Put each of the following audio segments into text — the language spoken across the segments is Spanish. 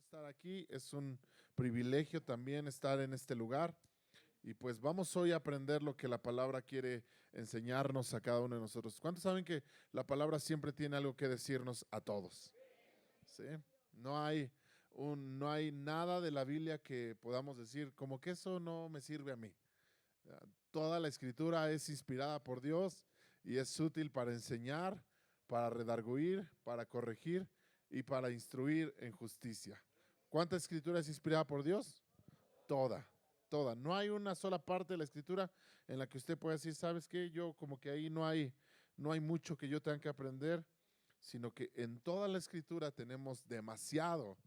estar aquí, es un privilegio también estar en este lugar y pues vamos hoy a aprender lo que la palabra quiere enseñarnos a cada uno de nosotros. ¿Cuántos saben que la palabra siempre tiene algo que decirnos a todos? ¿Sí? No hay nada de la Biblia que podamos decir como que eso no me sirve a mí. Toda la escritura es inspirada por Dios y es útil para enseñar, para redarguir, para corregir y para instruir en justicia. ¿Cuánta escritura es inspirada por Dios? Toda, toda. No hay una sola parte de la escritura en la que usted pueda decir, ¿sabes qué? Yo como que ahí no hay mucho que yo tenga que aprender, sino que en toda la escritura tenemos demasiado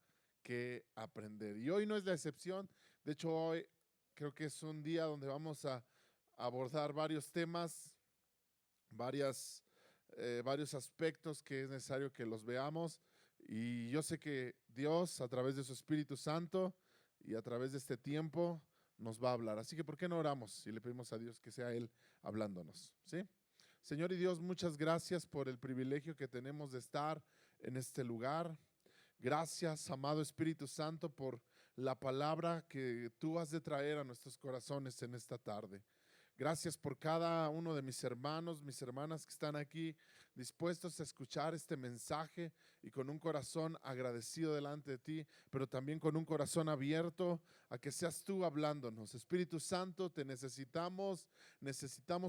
que aprender. Y hoy no es la excepción. De hecho, hoy creo que es un día donde vamos a abordar varios temas, varios aspectos que es necesario que los veamos. Y yo sé que Dios, a través de su Espíritu Santo y a través de este tiempo, nos va a hablar. Así que, ¿por qué no oramos y le pedimos a Dios que sea Él hablándonos? ¿Sí? Señor y Dios, muchas gracias por el privilegio que tenemos de estar en este lugar. Gracias, amado Espíritu Santo, por la palabra que tú has de traer a nuestros corazones en esta tarde. Gracias por cada uno de mis hermanos, mis hermanas que están aquí dispuestos a escuchar este mensaje y con un corazón agradecido delante de ti, pero también con un corazón abierto a que seas tú hablándonos. Espíritu Santo, te necesitamos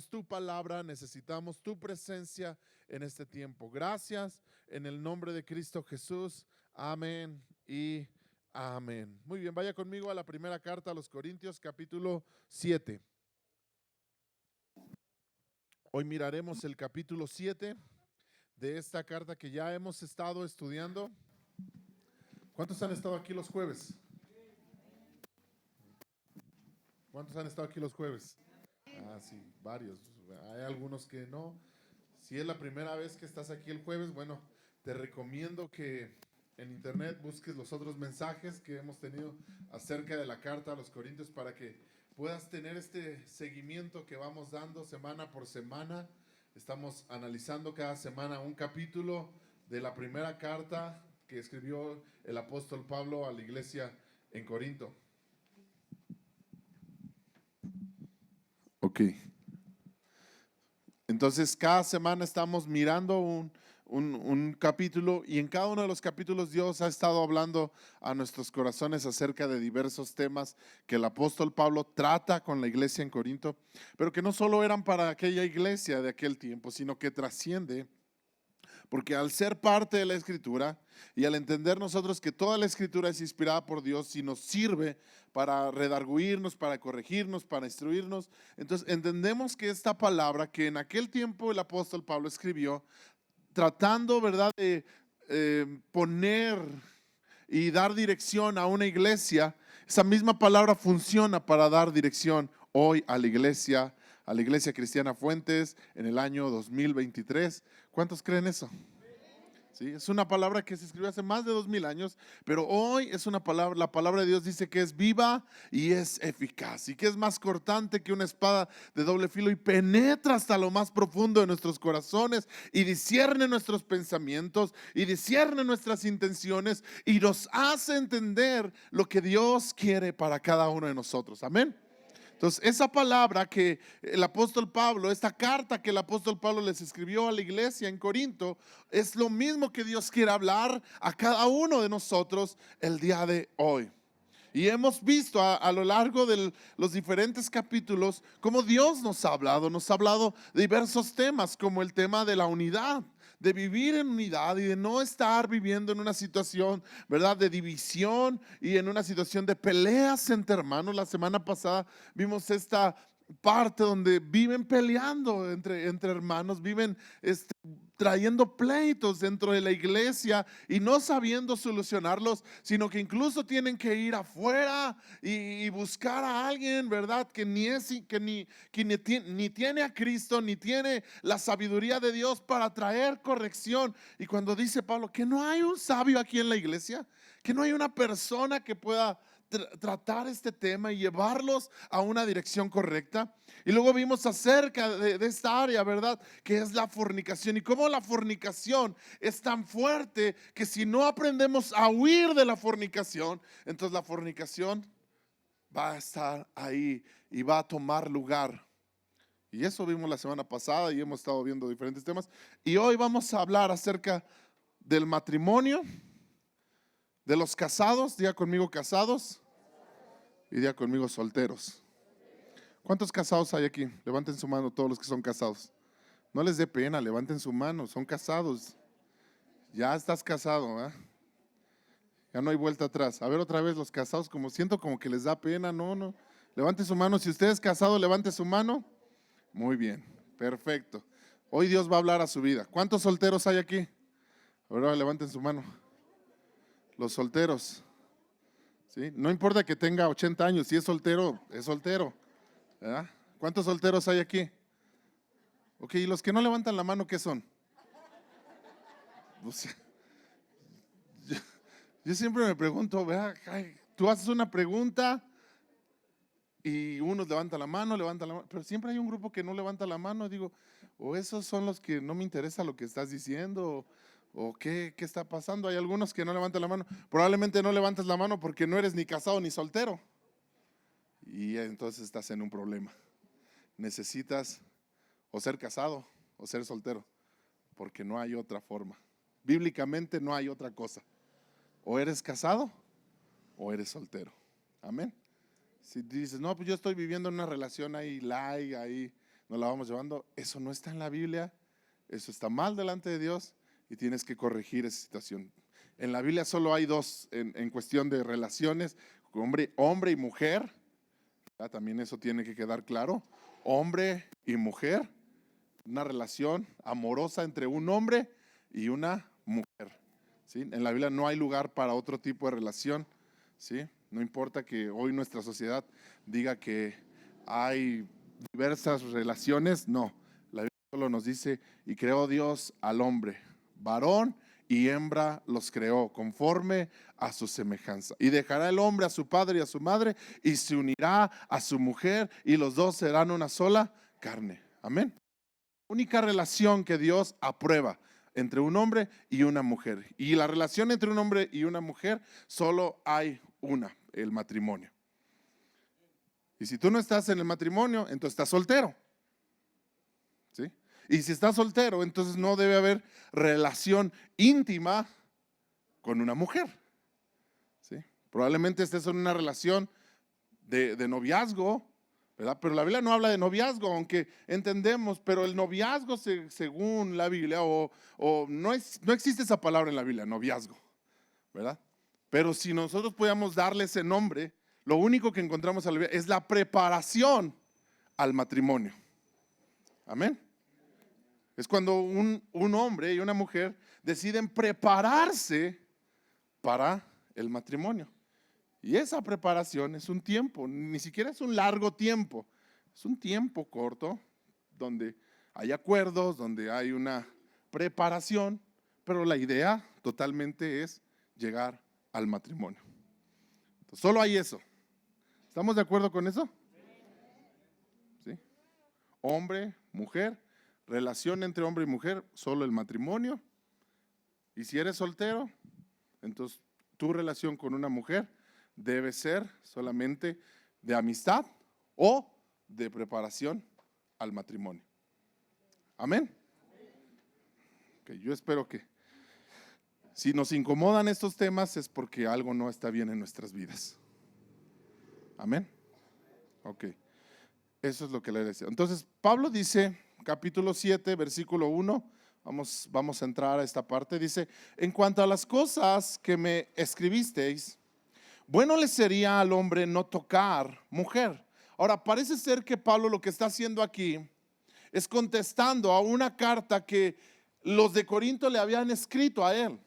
tu palabra, necesitamos tu presencia en este tiempo. Gracias en el nombre de Cristo Jesús. Amén y amén. Muy bien, vaya conmigo a la primera carta a los Corintios, capítulo 7. Hoy miraremos el capítulo 7 de esta carta que ya hemos estado estudiando. ¿Cuántos han estado aquí los jueves? ¿Cuántos han estado aquí los jueves? Ah, sí, varios. Hay algunos que no. Si es la primera vez que estás aquí el jueves, bueno, te recomiendo que en internet busques los otros mensajes que hemos tenido acerca de la carta a los Corintios para que puedas tener este seguimiento que vamos dando semana por semana. Estamos analizando cada semana un capítulo de la primera carta que escribió el apóstol Pablo a la iglesia en Corinto. Ok. Entonces, cada semana estamos mirando un capítulo y en cada uno de los capítulos Dios ha estado hablando a nuestros corazones acerca de diversos temas que el apóstol Pablo trata con la iglesia en Corinto, pero que no solo eran para aquella iglesia de aquel tiempo, sino que trasciende. Porque al ser parte de la Escritura y al entender nosotros que toda la Escritura es inspirada por Dios y nos sirve para redarguirnos, para corregirnos, para instruirnos, entonces entendemos que esta palabra que en aquel tiempo el apóstol Pablo escribió, tratando, ¿verdad?, de poner y dar dirección a una iglesia, esa misma palabra funciona para dar dirección hoy a la iglesia Cristiana Fuentes en el año 2023. ¿Cuántos creen eso? Sí, es una palabra que se escribió hace más de 2000 años, pero hoy es una palabra, la palabra de Dios dice que es viva y es eficaz y que es más cortante que una espada de doble filo y penetra hasta lo más profundo de nuestros corazones y discierne nuestros pensamientos y discierne nuestras intenciones y nos hace entender lo que Dios quiere para cada uno de nosotros. Amén. Entonces, esa palabra que el apóstol Pablo, esta carta que el apóstol Pablo les escribió a la iglesia en Corinto, es lo mismo que Dios quiere hablar a cada uno de nosotros el día de hoy. Y hemos visto a lo largo de los diferentes capítulos cómo Dios nos ha hablado de diversos temas, como el tema de la unidad, de vivir en unidad y de no estar viviendo en una situación, ¿verdad?, de división y en una situación de peleas entre hermanos. La semana pasada vimos esta parte donde viven peleando entre hermanos, viven trayendo pleitos dentro de la iglesia y no sabiendo solucionarlos, sino que incluso tienen que ir afuera y buscar a alguien, ¿verdad?, que ni tiene a Cristo, ni tiene la sabiduría de Dios para traer corrección. Y cuando dice Pablo que no hay un sabio aquí en la iglesia, que no hay una persona que pueda tratar este tema y llevarlos a una dirección correcta. Y luego vimos acerca de esta área, ¿verdad? Que es la fornicación y cómo la fornicación es tan fuerte que si no aprendemos a huir de la fornicación, entonces la fornicación va a estar ahí y va a tomar lugar. Y eso vimos la semana pasada y hemos estado viendo diferentes temas. Y hoy vamos a hablar acerca del matrimonio, de los casados. Diga conmigo casados y diga conmigo solteros. ¿Cuántos casados hay aquí? Levanten su mano todos los que son casados. No les dé pena, levanten su mano, son casados. Ya estás casado, ¿eh? Ya no hay vuelta atrás. A ver otra vez los casados, como siento como que les da pena. No. Levante su mano. Si usted es casado, levante su mano. Muy bien, perfecto. Hoy Dios va a hablar a su vida. ¿Cuántos solteros hay aquí? Ahora levanten su mano. Los solteros. ¿Sí? No importa que tenga 80 años, si es soltero, es soltero. ¿Verdad? ¿Cuántos solteros hay aquí? Ok, ¿y los que no levantan la mano qué son? O sea, yo siempre me pregunto, ¿verdad? Tú haces una pregunta y unos levantan la mano, pero siempre hay un grupo que no levanta la mano. Digo, o esos son los que no me interesa lo que estás diciendo, o qué está pasando. Hay algunos que no levantan la mano. Probablemente no levantas la mano porque no eres ni casado ni soltero. Y entonces estás en un problema. Necesitas o ser casado o ser soltero, porque no hay otra forma. Bíblicamente no hay otra cosa. O eres casado o eres soltero. Amén. Si dices, no, pues yo estoy viviendo en una relación ahí, ahí nos la vamos llevando, eso no está en la Biblia, eso está mal delante de Dios y tienes que corregir esa situación. En la Biblia solo hay dos en cuestión de relaciones, hombre y mujer. También eso tiene que quedar claro. Hombre y mujer, una relación amorosa entre un hombre y una mujer. ¿Sí? En la Biblia no hay lugar para otro tipo de relación. ¿Sí? No importa que hoy nuestra sociedad diga que hay diversas relaciones, no. La Biblia solo nos dice, y creó Dios al hombre, varón y hembra los creó conforme a su semejanza. Y dejará el hombre a su padre y a su madre y se unirá a su mujer y los dos serán una sola carne. Amén. Única relación que Dios aprueba entre un hombre y una mujer. Y la relación entre un hombre y una mujer solo hay una, el matrimonio. Y si tú no estás en el matrimonio, entonces estás soltero. ¿Sí? Y si estás soltero, entonces no debe haber relación íntima con una mujer. ¿Sí? Probablemente estés en una relación de noviazgo, ¿verdad? Pero la Biblia no habla de noviazgo, aunque entendemos, pero el noviazgo según la Biblia, no existe esa palabra en la Biblia, noviazgo, ¿verdad? Pero si nosotros podíamos darle ese nombre, lo único que encontramos en la Biblia es la preparación al matrimonio. Amén. Es cuando un hombre y una mujer deciden prepararse para el matrimonio. Y esa preparación es un tiempo, ni siquiera es un largo tiempo, es un tiempo corto donde hay acuerdos, donde hay una preparación, pero la idea totalmente es llegar al matrimonio. Entonces, solo hay eso. ¿Estamos de acuerdo con eso? ¿Sí? Hombre, mujer, relación entre hombre y mujer, solo el matrimonio. Y si eres soltero, entonces tu relación con una mujer debe ser solamente de amistad o de preparación al matrimonio. Amén. Okay, yo espero que si nos incomodan estos temas es porque algo no está bien en nuestras vidas. Amén. Ok. Eso es lo que le decía. Entonces, Pablo dice, capítulo 7, versículo 1, vamos a entrar a esta parte, dice, en cuanto a las cosas que me escribisteis, bueno le sería al hombre no tocar mujer. Ahora, parece ser que Pablo lo que está haciendo aquí es contestando a una carta que los de Corinto le habían escrito a él.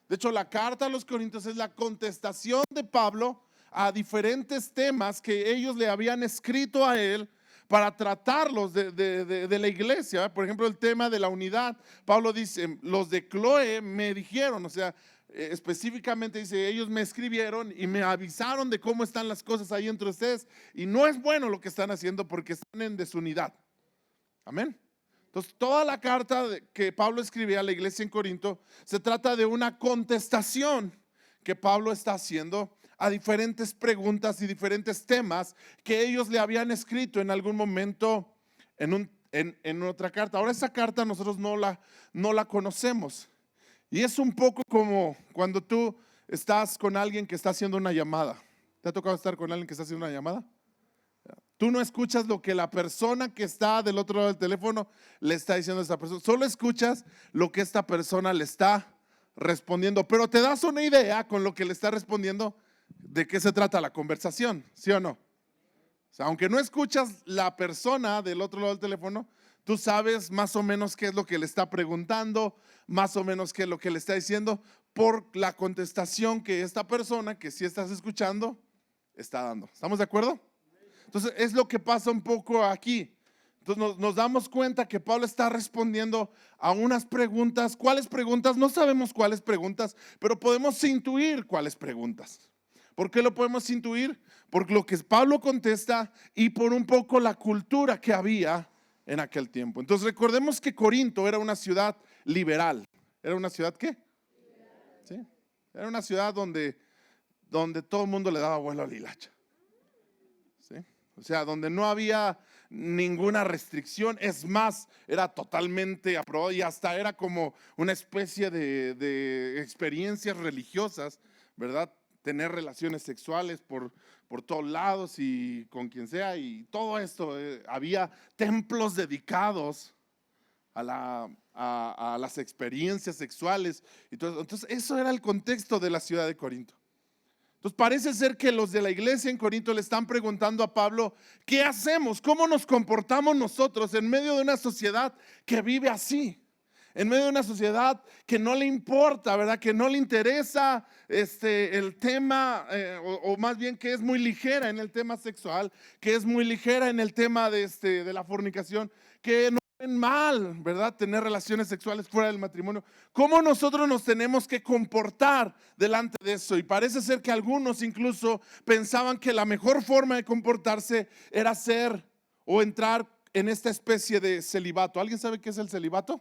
De hecho, la carta a los Corintios es la contestación de Pablo a diferentes temas que ellos le habían escrito a él para tratarlos de la iglesia. Por ejemplo, el tema de la unidad. Pablo dice, los de Cloé me dijeron, o sea, específicamente dice, ellos me escribieron y me avisaron de cómo están las cosas ahí entre ustedes y no es bueno lo que están haciendo porque están en desunidad. Amén. Entonces, toda la carta que Pablo escribía a la iglesia en Corinto se trata de una contestación que Pablo está haciendo a diferentes preguntas y diferentes temas que ellos le habían escrito en algún momento en otra carta. Ahora esa carta nosotros no la conocemos y es un poco como cuando tú estás con alguien que está haciendo una llamada. ¿Te ha tocado estar con alguien que está haciendo una llamada? Tú no escuchas lo que la persona que está del otro lado del teléfono le está diciendo a esta persona. Solo escuchas lo que esta persona le está respondiendo. Pero te das una idea con lo que le está respondiendo de qué se trata la conversación, ¿sí o no? O sea, aunque no escuchas la persona del otro lado del teléfono, tú sabes más o menos qué es lo que le está preguntando, más o menos qué es lo que le está diciendo por la contestación que esta persona que sí estás escuchando está dando. ¿Estamos de acuerdo? Entonces es lo que pasa un poco aquí. Entonces nos damos cuenta que Pablo está respondiendo a unas preguntas. ¿Cuáles preguntas? No sabemos cuáles preguntas, pero podemos intuir cuáles preguntas. ¿Por qué lo podemos intuir? Por lo que Pablo contesta y por un poco la cultura que había en aquel tiempo. Entonces recordemos que Corinto era una ciudad liberal. ¿Era una ciudad qué? ¿Sí? Era una ciudad donde todo el mundo le daba vuelo a la hilacha. ¿Sí? O sea, donde no había ninguna restricción, es más, era totalmente aprobado y hasta era como una especie de experiencias religiosas, ¿verdad? Tener relaciones sexuales por todos lados y con quien sea y todo esto. Había templos dedicados a las experiencias sexuales. Entonces, eso era el contexto de la ciudad de Corinto. Entonces parece ser que los de la iglesia en Corinto le están preguntando a Pablo, ¿qué hacemos? ¿Cómo nos comportamos nosotros en medio de una sociedad que vive así? En medio de una sociedad que no le importa, ¿verdad? Que no le interesa el tema, o más bien que es muy ligera en el tema sexual, que es muy ligera en el tema de la fornicación, que no ven mal, ¿verdad? Tener relaciones sexuales fuera del matrimonio. ¿Cómo nosotros nos tenemos que comportar delante de eso? Y parece ser que algunos incluso pensaban que la mejor forma de comportarse era ser o entrar en esta especie de celibato. ¿Alguien sabe qué es el celibato?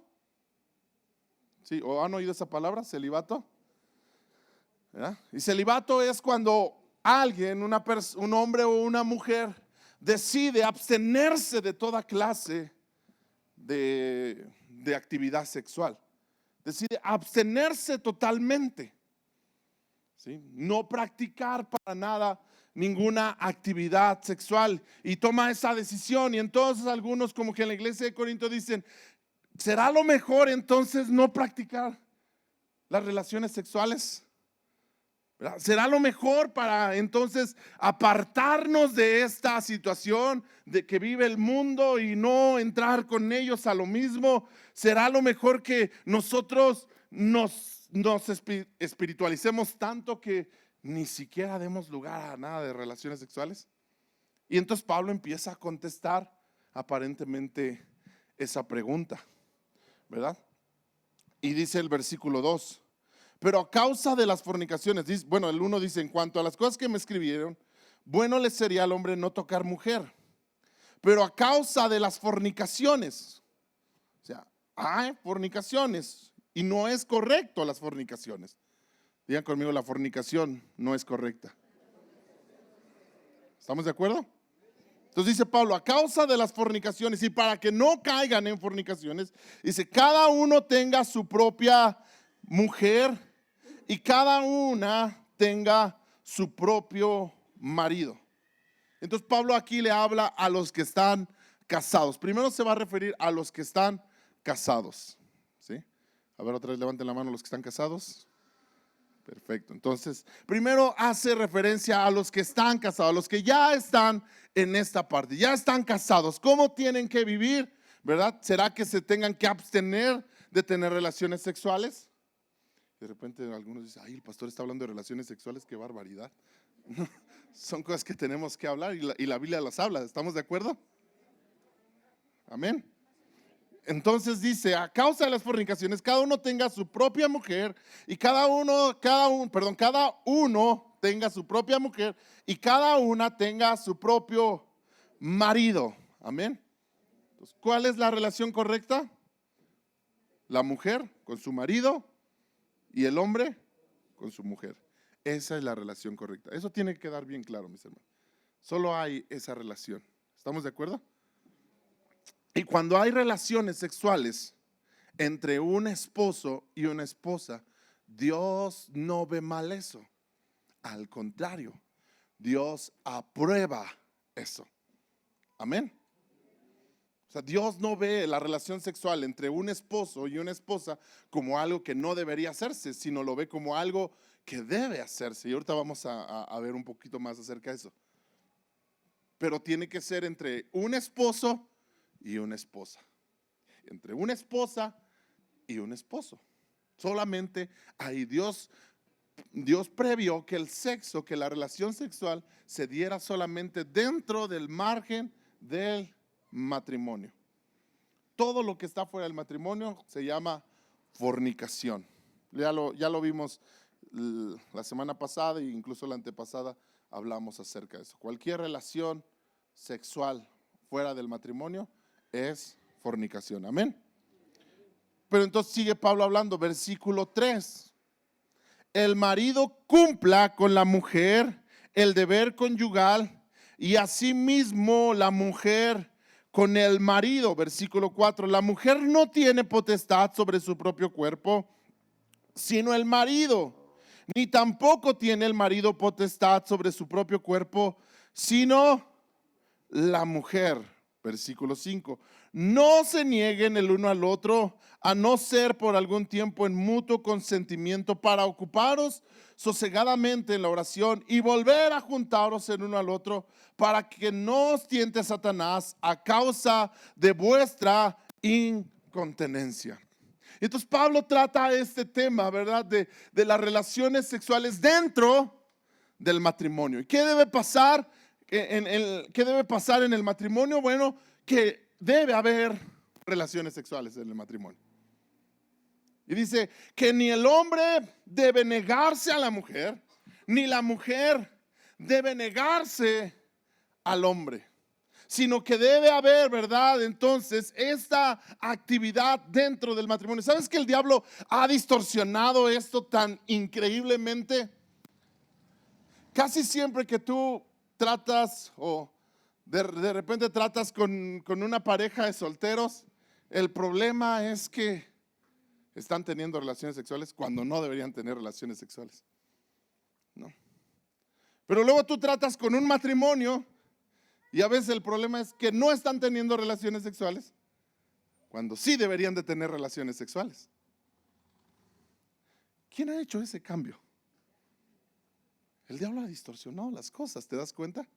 ¿Sí? ¿O han oído esa palabra? Celibato. ¿Verdad? Y celibato es cuando alguien, un hombre o una mujer, decide abstenerse de toda clase de actividad sexual. Decide abstenerse totalmente. ¿Sí? No practicar para nada ninguna actividad sexual. Y toma esa decisión. Y entonces algunos, como que en la iglesia de Corinto, dicen, ¿será lo mejor entonces no practicar las relaciones sexuales? ¿Verdad? ¿Será lo mejor para entonces apartarnos de esta situación de que vive el mundo y no entrar con ellos a lo mismo? ¿Será lo mejor que nosotros nos espiritualicemos tanto que ni siquiera demos lugar a nada de relaciones sexuales? Y entonces Pablo empieza a contestar aparentemente esa pregunta, ¿verdad? Y dice el versículo 2, pero a causa de las fornicaciones, bueno, el 1 dice, en cuanto a las cosas que me escribieron, bueno le sería al hombre no tocar mujer, pero a causa de las fornicaciones, o sea, hay fornicaciones y no es correcto las fornicaciones. Digan conmigo, la fornicación no es correcta. ¿Estamos de acuerdo? Entonces dice Pablo, a causa de las fornicaciones y para que no caigan en fornicaciones, dice, cada uno tenga su propia mujer y cada una tenga su propio marido. Entonces Pablo aquí le habla a los que están casados. Primero se va a referir a los que están casados. ¿Sí? A ver, otra vez levanten la mano los que están casados. Perfecto. Entonces, primero hace referencia a los que están casados, a los que ya están en esta parte, ya están casados. ¿Cómo tienen que vivir? ¿Verdad? ¿Será que se tengan que abstener de tener relaciones sexuales? De repente algunos dicen, ay, el pastor está hablando de relaciones sexuales, qué barbaridad. Son cosas que tenemos que hablar y la Biblia las habla. ¿Estamos de acuerdo? Amén. Entonces dice, a causa de las fornicaciones, cada uno tenga su propia mujer y cada uno tenga su propia mujer y cada una tenga su propio marido. Amén. Entonces, ¿cuál es la relación correcta? La mujer con su marido y el hombre con su mujer. Esa es la relación correcta. Eso tiene que quedar bien claro, mis hermanos. Solo hay esa relación. ¿Estamos de acuerdo? Y cuando hay relaciones sexuales entre un esposo y una esposa, Dios no ve mal eso. Al contrario, Dios aprueba eso. Amén. O sea, Dios no ve la relación sexual entre un esposo y una esposa como algo que no debería hacerse, sino lo ve como algo que debe hacerse. Y ahorita vamos a ver un poquito más acerca de eso. Pero tiene que ser entre un esposo y una esposa. Entre una esposa y un esposo. Solamente ahí Dios previó que el sexo, que la relación sexual se diera solamente dentro del margen del matrimonio. Todo lo que está fuera del matrimonio se llama fornicación. Ya lo vimos la semana pasada e incluso la antepasada hablamos acerca de eso. Cualquier relación sexual fuera del matrimonio es fornicación. Amén. Pero entonces sigue Pablo hablando, versículo 3. El marido cumpla con la mujer el deber conyugal y asimismo la mujer con el marido. Versículo 4. La mujer no tiene potestad sobre su propio cuerpo, sino el marido. Ni tampoco tiene el marido potestad sobre su propio cuerpo, sino la mujer. Versículo 5. No se nieguen el uno al otro, a no ser por algún tiempo en mutuo consentimiento, para ocuparos sosegadamente en la oración y volver a juntaros el uno al otro, para que no os tiente Satanás a causa de vuestra incontinencia. Entonces Pablo trata este tema, ¿verdad? De las relaciones sexuales dentro del matrimonio. ¿Y qué debe pasar? ¿Qué debe pasar en el matrimonio? Bueno, que debe haber relaciones sexuales en el matrimonio. Y dice que ni el hombre debe negarse a la mujer, ni la mujer debe negarse al hombre, sino que debe haber, ¿verdad? Entonces, esta actividad dentro del matrimonio. ¿Sabes que el diablo ha distorsionado esto tan increíblemente? Casi siempre que tú tratas o de repente tratas con una pareja de solteros, el problema es que están teniendo relaciones sexuales cuando no deberían tener relaciones sexuales. No. Pero luego tú tratas con un matrimonio y a veces el problema es que no están teniendo relaciones sexuales cuando sí deberían de tener relaciones sexuales. ¿Quién ha hecho ese cambio? El diablo ha distorsionado las cosas, ¿te das cuenta?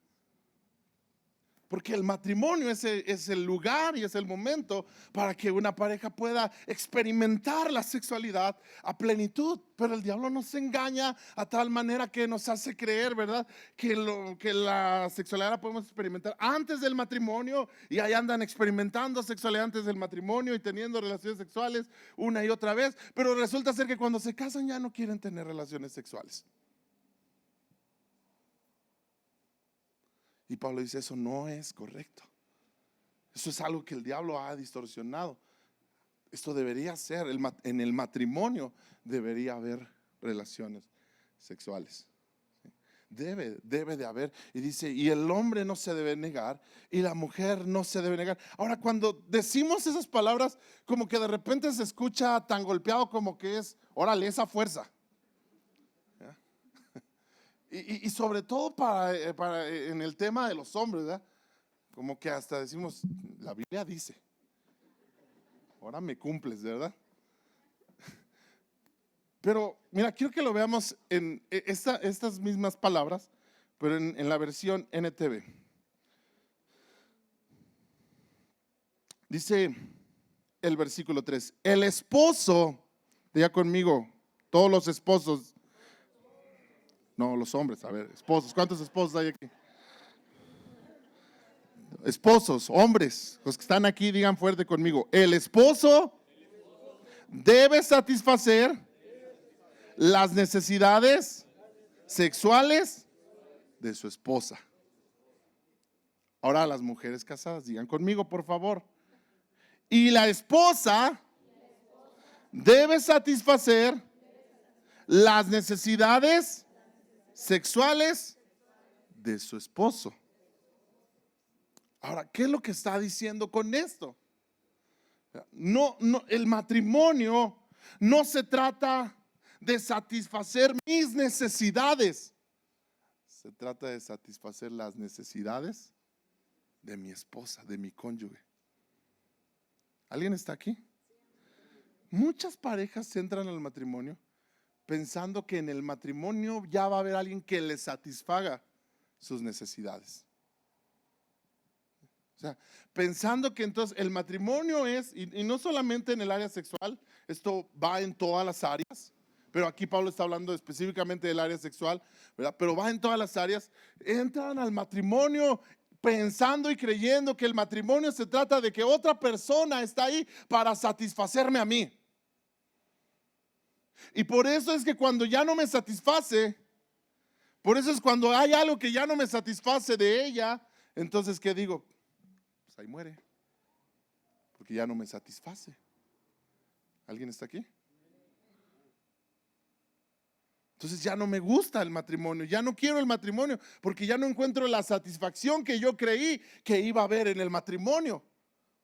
Porque el matrimonio es el lugar y es el momento para que una pareja pueda experimentar la sexualidad a plenitud. Pero el diablo nos engaña a tal manera que nos hace creer, ¿verdad? Que la sexualidad la podemos experimentar antes del matrimonio y ahí andan experimentando sexualidad antes del matrimonio y teniendo relaciones sexuales una y otra vez. Pero resulta ser que cuando se casan ya no quieren tener relaciones sexuales. Y Pablo dice, eso no es correcto. Eso es algo que el diablo ha distorsionado. Esto debería ser, en el matrimonio debería haber relaciones sexuales. Debe de haber. Y dice, y el hombre no se debe negar y la mujer no se debe negar. Ahora, cuando decimos esas palabras, como que de repente se escucha tan golpeado como que es, órale, esa fuerza. Y sobre todo para en el tema de los hombres, ¿verdad? Como que hasta decimos, la Biblia dice, ahora me cumples, ¿verdad? Pero mira, quiero que lo veamos en estas mismas palabras, pero en la versión NTV. Dice el versículo 3, el esposo, diga conmigo, todos los esposos. No, los hombres, a ver, esposos. ¿Cuántos esposos hay aquí? Esposos, hombres, los que están aquí, digan fuerte conmigo. El esposo debe satisfacer las necesidades sexuales de su esposa. Ahora las mujeres casadas, digan conmigo, por favor. Y la esposa debe satisfacer las necesidades sexuales de su esposo. Ahora, ¿qué es lo que está diciendo con esto? No, el matrimonio no se trata de satisfacer mis necesidades. Se trata de satisfacer las necesidades de mi esposa, de mi cónyuge. ¿Alguien está aquí? Muchas parejas entran al matrimonio pensando que en el matrimonio ya va a haber alguien que les satisfaga sus necesidades. O sea, pensando que entonces el matrimonio es, y no solamente en el área sexual, esto va en todas las áreas, pero aquí Pablo está hablando específicamente del área sexual, ¿verdad? Pero va en todas las áreas. Entran al matrimonio pensando y creyendo que el matrimonio se trata de que otra persona está ahí para satisfacerme a mí. Y por eso es que cuando ya no me satisface, por eso es cuando hay algo que ya no me satisface de ella, entonces ¿qué digo? Pues ahí muere, porque ya no me satisface. ¿Alguien está aquí? Entonces ya no me gusta el matrimonio, ya no quiero el matrimonio, porque ya no encuentro la satisfacción que yo creí que iba a haber en el matrimonio.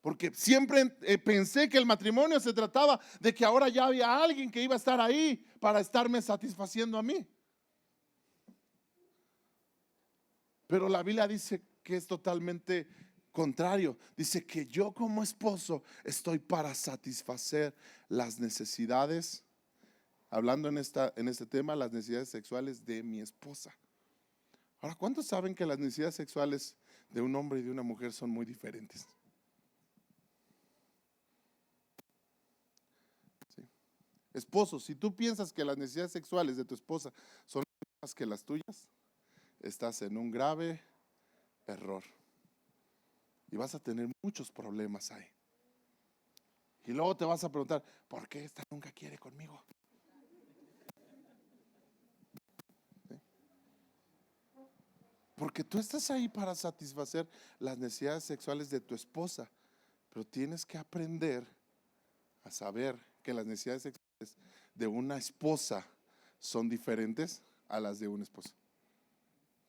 Porque siempre pensé que el matrimonio se trataba de que ahora ya había alguien que iba a estar ahí para estarme satisfaciendo a mí. Pero la Biblia dice que es totalmente contrario. Dice que yo como esposo estoy para satisfacer las necesidades, hablando en este tema, las necesidades sexuales de mi esposa. Ahora, ¿cuántos saben que las necesidades sexuales de un hombre y de una mujer son muy diferentes? ¿Sí? Esposo, si tú piensas que las necesidades sexuales de tu esposa son más que las tuyas, estás en un grave error y vas a tener muchos problemas ahí. Y luego te vas a preguntar, ¿por qué esta nunca quiere conmigo? ¿Sí? Porque tú estás ahí para satisfacer las necesidades sexuales de tu esposa, pero tienes que aprender a saber que las necesidades sexuales de una esposa son diferentes a las de un esposo.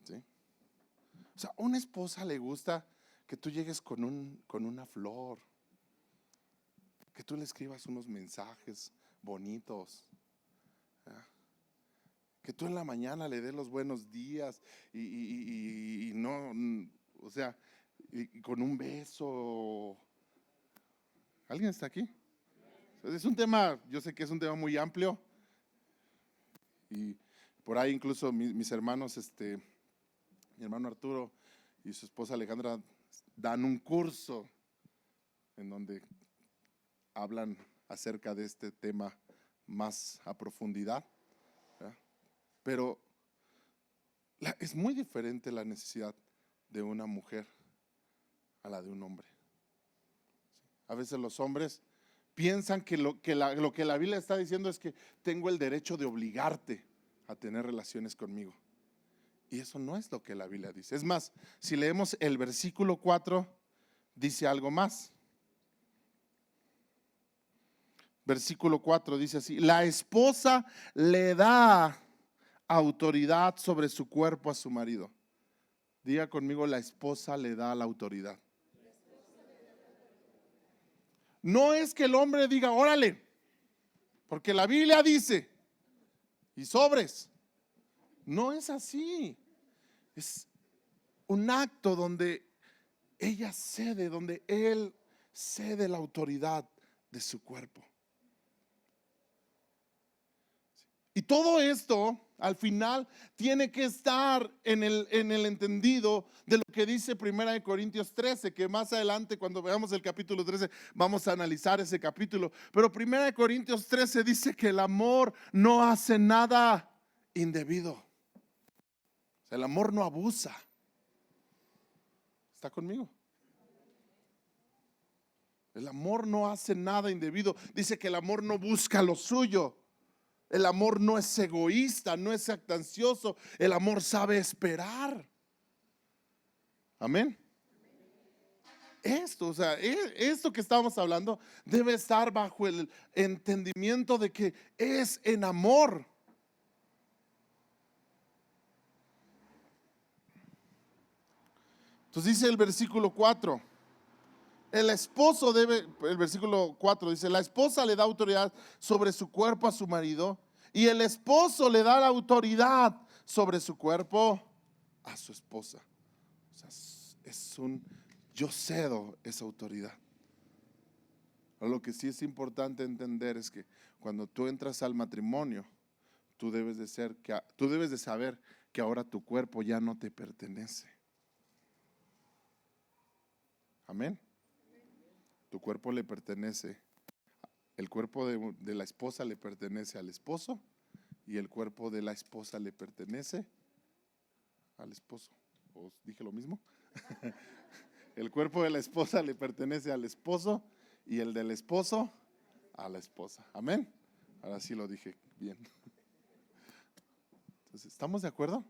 ¿Sí? O sea, a una esposa le gusta que tú llegues con una flor, que tú le escribas unos mensajes bonitos, ¿verdad? Que tú en la mañana le des los buenos días y no, o sea, y con un beso. ¿Alguien está aquí? Es un tema, yo sé que es un tema muy amplio y por ahí incluso mis hermanos, mi hermano Arturo y su esposa Alejandra dan un curso en donde hablan acerca de este tema más a profundidad, ¿verdad? Pero es muy diferente la necesidad de una mujer a la de un hombre. A veces los hombres piensan que lo que la Biblia está diciendo es que tengo el derecho de obligarte a tener relaciones conmigo. Y eso no es lo que la Biblia dice. Es más, si leemos el versículo 4, dice algo más. Versículo 4 dice así: la esposa le da autoridad sobre su cuerpo a su marido. Diga conmigo, la esposa le da la autoridad. No es que el hombre diga, órale, porque la Biblia dice, y sobres. No es así. Es un acto donde ella cede, donde él cede la autoridad de su cuerpo. Y todo esto al final tiene que estar en el entendido de lo que dice 1 Corintios 13, que más adelante cuando veamos el capítulo 13 vamos a analizar ese capítulo. Pero 1 Corintios 13 dice que el amor no hace nada indebido. El amor no abusa. ¿Está conmigo? El amor no hace nada indebido. Dice que el amor no busca lo suyo. El amor no es egoísta, no es jactancioso. El amor sabe esperar. Amén. Esto que estamos hablando debe estar bajo el entendimiento de que es en amor. Entonces dice el versículo 4. El versículo 4 dice, la esposa le da autoridad sobre su cuerpo a su marido y el esposo le da la autoridad sobre su cuerpo a su esposa. O sea, yo cedo esa autoridad. Lo que sí es importante entender es que cuando tú entras al matrimonio, tú debes de saber que ahora tu cuerpo ya no te pertenece. Amén. Tu cuerpo le pertenece, el cuerpo de la esposa le pertenece al esposo y el cuerpo de la esposa le pertenece al esposo. ¿Os dije lo mismo? El cuerpo de la esposa le pertenece al esposo y el del esposo a la esposa. Amén. Ahora sí lo dije bien. Entonces, ¿estamos de acuerdo?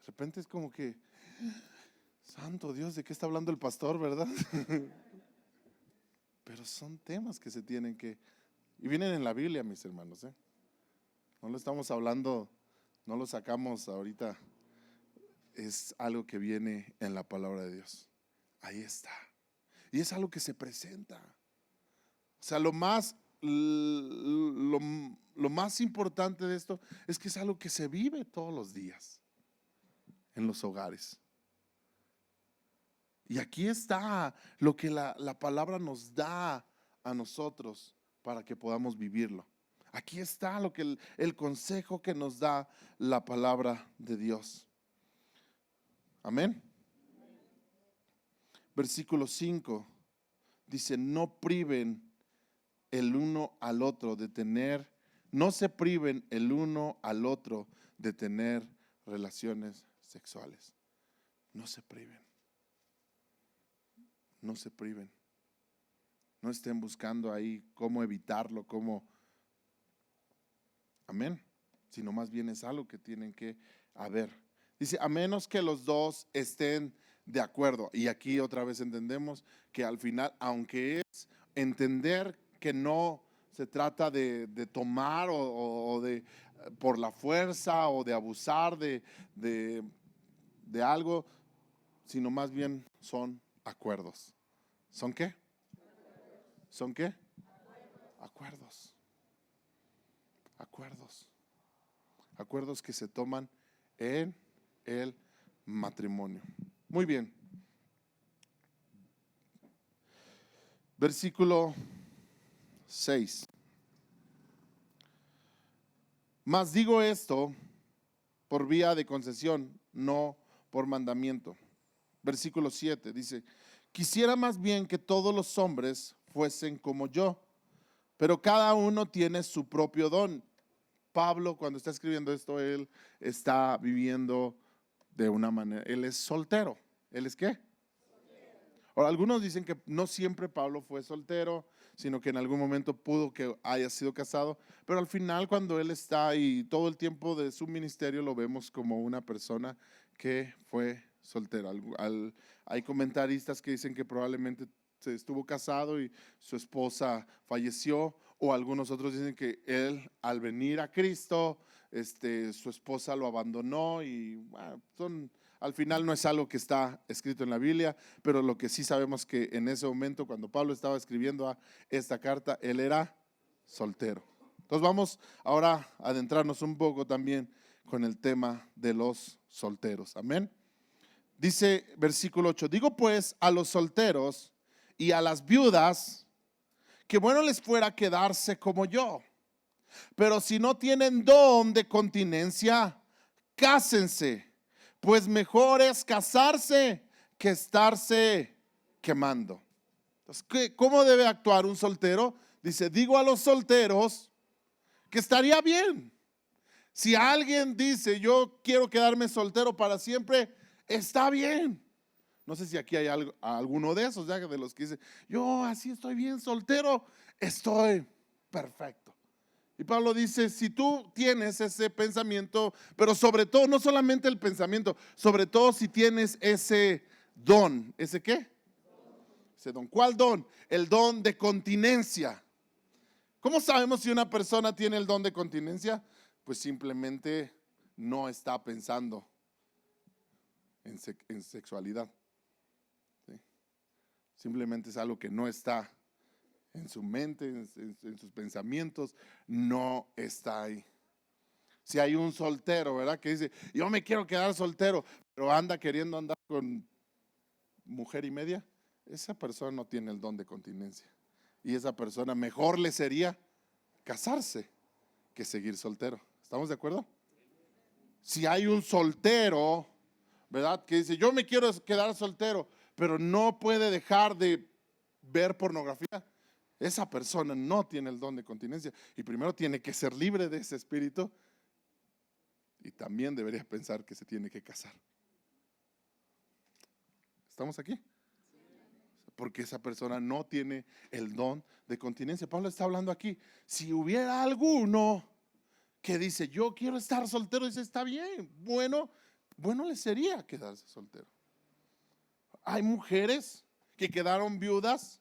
De repente es como que, santo Dios, ¿de qué está hablando el pastor, verdad? Pero son temas que se tienen que, y vienen en la Biblia, mis hermanos, ¿eh? No lo estamos hablando, no lo sacamos ahorita, es algo que viene en la palabra de Dios. Ahí está. Y es algo que se presenta. O sea, lo más importante de esto es que es algo que se vive todos los días en los hogares. Y aquí está lo que la palabra nos da a nosotros para que podamos vivirlo. Aquí está lo que el consejo que nos da la palabra de Dios. Amén. Versículo 5 dice, no priven el uno al otro de tener, no se priven el uno al otro de tener relaciones sexuales. No se priven. No se priven. No estén buscando ahí cómo evitarlo, amén. Sino más bien es algo que tienen que haber. Dice, a menos que los dos estén de acuerdo. Y aquí otra vez entendemos que al final, aunque es entender que no se trata de tomar o de por la fuerza o de abusar de algo, sino más bien son acuerdos. ¿Son qué? ¿Son qué? Acuerdos. Acuerdos. Acuerdos que se toman en el matrimonio. Muy bien. Versículo 6. Mas digo esto por vía de concesión, no por mandamiento. Versículo 7 dice, quisiera más bien que todos los hombres fuesen como yo, pero cada uno tiene su propio don. Pablo, cuando está escribiendo esto, él está viviendo de una manera, él es soltero. ¿Él es qué? Ahora, algunos dicen que no siempre Pablo fue soltero, sino que en algún momento pudo que haya sido casado, pero al final cuando él está y todo el tiempo de su ministerio lo vemos como una persona que fue soltera. Hay comentaristas que dicen que probablemente se estuvo casado y su esposa falleció, o algunos otros dicen que él al venir a Cristo, su esposa lo abandonó y bueno, al final no es algo que está escrito en la Biblia, pero lo que sí sabemos que en ese momento cuando Pablo estaba escribiendo esta carta, él era soltero. Entonces vamos ahora a adentrarnos un poco también con el tema de los solteros. Amén. Dice versículo 8, digo pues a los solteros y a las viudas que bueno les fuera quedarse como yo, pero si no tienen don de continencia, cásense, pues mejor es casarse que estarse quemando. Entonces, ¿cómo debe actuar un soltero? Dice, digo a los solteros que estaría bien. Si alguien dice, yo quiero quedarme soltero para siempre, está bien. No sé si aquí hay alguno de esos, ya de los que dicen, yo así estoy bien soltero, estoy perfecto. Y Pablo dice, si tú tienes ese pensamiento, pero sobre todo, no solamente el pensamiento, sobre todo si tienes ese don, ¿ese qué? Ese don. ¿Cuál don? El don de continencia. ¿Cómo sabemos si una persona tiene el don de continencia? Pues simplemente no está pensando en sexualidad. ¿Sí? Simplemente es algo que no está en su mente, en sus pensamientos, no está ahí. Si hay un soltero, ¿verdad? Que dice, yo me quiero quedar soltero, pero anda queriendo andar con mujer y media, esa persona no tiene el don de continencia. Y esa persona mejor le sería casarse que seguir soltero. ¿Estamos de acuerdo? Si hay un soltero, ¿verdad? Que dice, yo me quiero quedar soltero, pero no puede dejar de ver pornografía. Esa persona no tiene el don de continencia y primero tiene que ser libre de ese espíritu y también debería pensar que se tiene que casar. ¿Estamos aquí? Porque esa persona no tiene el don de continencia. Pablo está hablando aquí, si hubiera alguno que dice, yo quiero estar soltero, dice, está bien, bueno le sería quedarse soltero. Hay mujeres que quedaron viudas,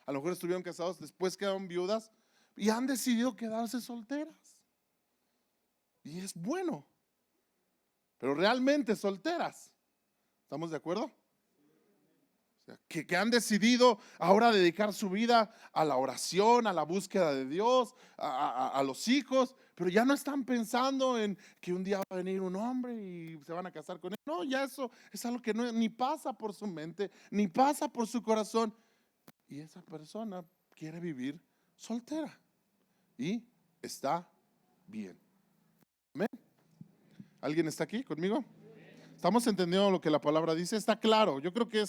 a lo mejor estuvieron casados, después quedaron viudas y han decidido quedarse solteras. Y es bueno, pero realmente solteras. ¿Estamos de acuerdo? O sea, que han decidido ahora dedicar su vida a la oración, a la búsqueda de Dios, a los hijos, pero ya no están pensando en que un día va a venir un hombre y se van a casar con él. No, ya eso es algo que no, ni pasa por su mente, ni pasa por su corazón. Y esa persona quiere vivir soltera y está bien. ¿Amén? ¿Alguien está aquí conmigo? ¿Estamos entendiendo lo que la palabra dice? Está claro, yo creo que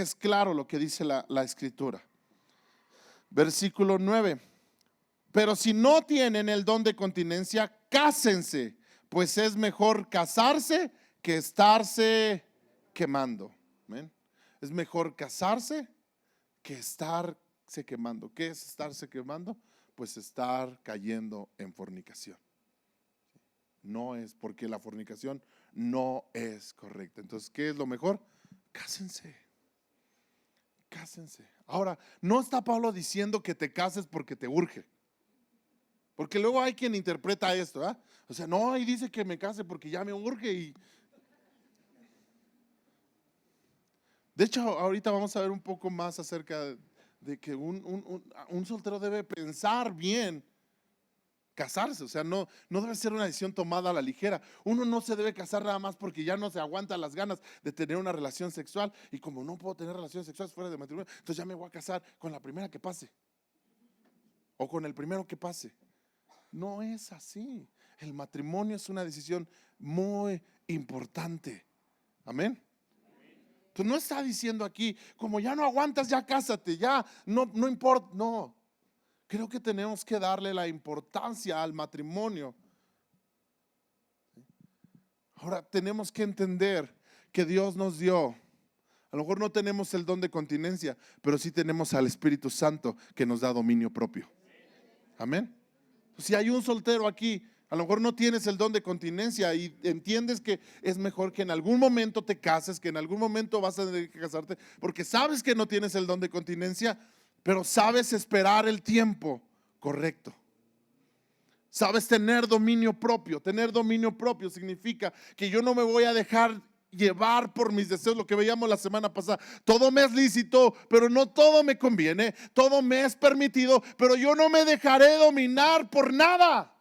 es claro lo que dice la escritura. Versículo 9. Pero si no tienen el don de continencia, cásense, pues es mejor casarse que estarse quemando. ¿Ven? Es mejor casarse que estarse quemando. ¿Qué es estarse quemando? Pues estar cayendo en fornicación. No es, porque la fornicación no es correcta. Entonces, ¿qué es lo mejor? Cásense. Cásense. Ahora, no está Pablo diciendo que te cases porque te urge. Porque luego hay quien interpreta esto, ¿eh? O sea, no, y dice que me case porque ya me urge. De hecho, ahorita vamos a ver un poco más acerca de que un soltero debe pensar bien casarse. O sea, no debe ser una decisión tomada a la ligera. Uno no se debe casar nada más porque ya no se aguanta las ganas de tener una relación sexual. Y como no puedo tener relaciones sexuales fuera de matrimonio, entonces ya me voy a casar con la primera que pase. O con el primero que pase. No es así. El matrimonio es una decisión muy importante. Amén. Entonces no está diciendo aquí, como ya no aguantas, ya cásate, ya no importa. No. Creo que tenemos que darle la importancia al matrimonio. Ahora tenemos que entender que Dios nos dio. A lo mejor no tenemos el don de continencia, pero sí tenemos al Espíritu Santo que nos da dominio propio. Amén. Si hay un soltero aquí, a lo mejor no tienes el don de continencia y entiendes que es mejor que en algún momento te cases, que en algún momento vas a tener que casarte, porque sabes que no tienes el don de continencia, pero sabes esperar el tiempo correcto. Sabes tener dominio propio. Tener dominio propio significa que yo no me voy a dejar llevar por mis deseos, lo que veíamos la semana pasada. Todo me es lícito, pero no todo me conviene. Todo me es permitido, pero yo no me dejaré dominar por nada.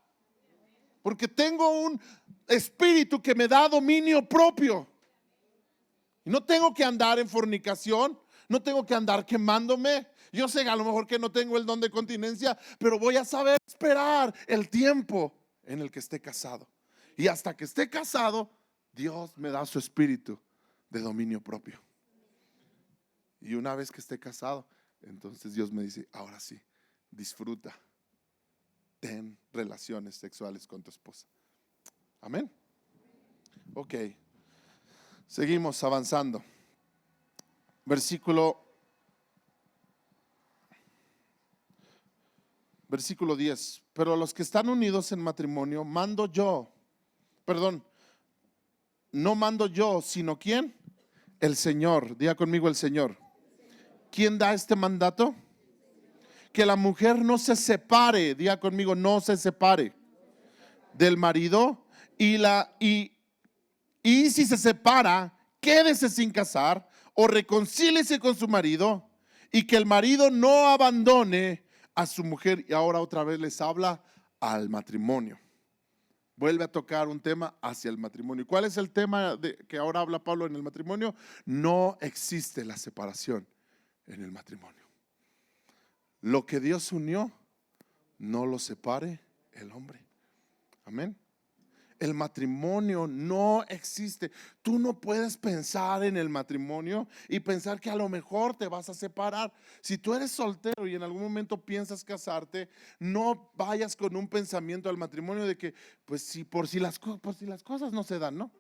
Porque tengo un espíritu que me da dominio propio. Y no tengo que andar en fornicación, no tengo que andar quemándome. Yo sé a lo mejor que no tengo el don de continencia, pero voy a saber esperar el tiempo en el que esté casado. Y hasta que esté casado, Dios me da su espíritu de dominio propio. Y una vez que esté casado, entonces Dios me dice, ahora sí, disfruta, ten relaciones sexuales con tu esposa. Amén. Ok, seguimos avanzando. versículo 10. Pero a los que están unidos en matrimonio, no mando yo, sino ¿quién? El Señor. Diga conmigo el Señor. ¿Quién da este mandato? Que la mujer no se separe, diga conmigo, no se separe del marido y si se separa, quédese sin casar o reconcíliese con su marido, y que el marido no abandone a su mujer. Y ahora otra vez les habla al matrimonio. Vuelve a tocar un tema hacia el matrimonio. ¿Y cuál es el tema que ahora habla Pablo en el matrimonio? No existe la separación en el matrimonio. Lo que Dios unió, no lo separe el hombre. Amén. El matrimonio no existe. Tú no puedes pensar en el matrimonio y pensar que a lo mejor te vas a separar. Si tú eres soltero y en algún momento piensas casarte, no vayas con un pensamiento al matrimonio de que, pues si las cosas no se dan, ¿no?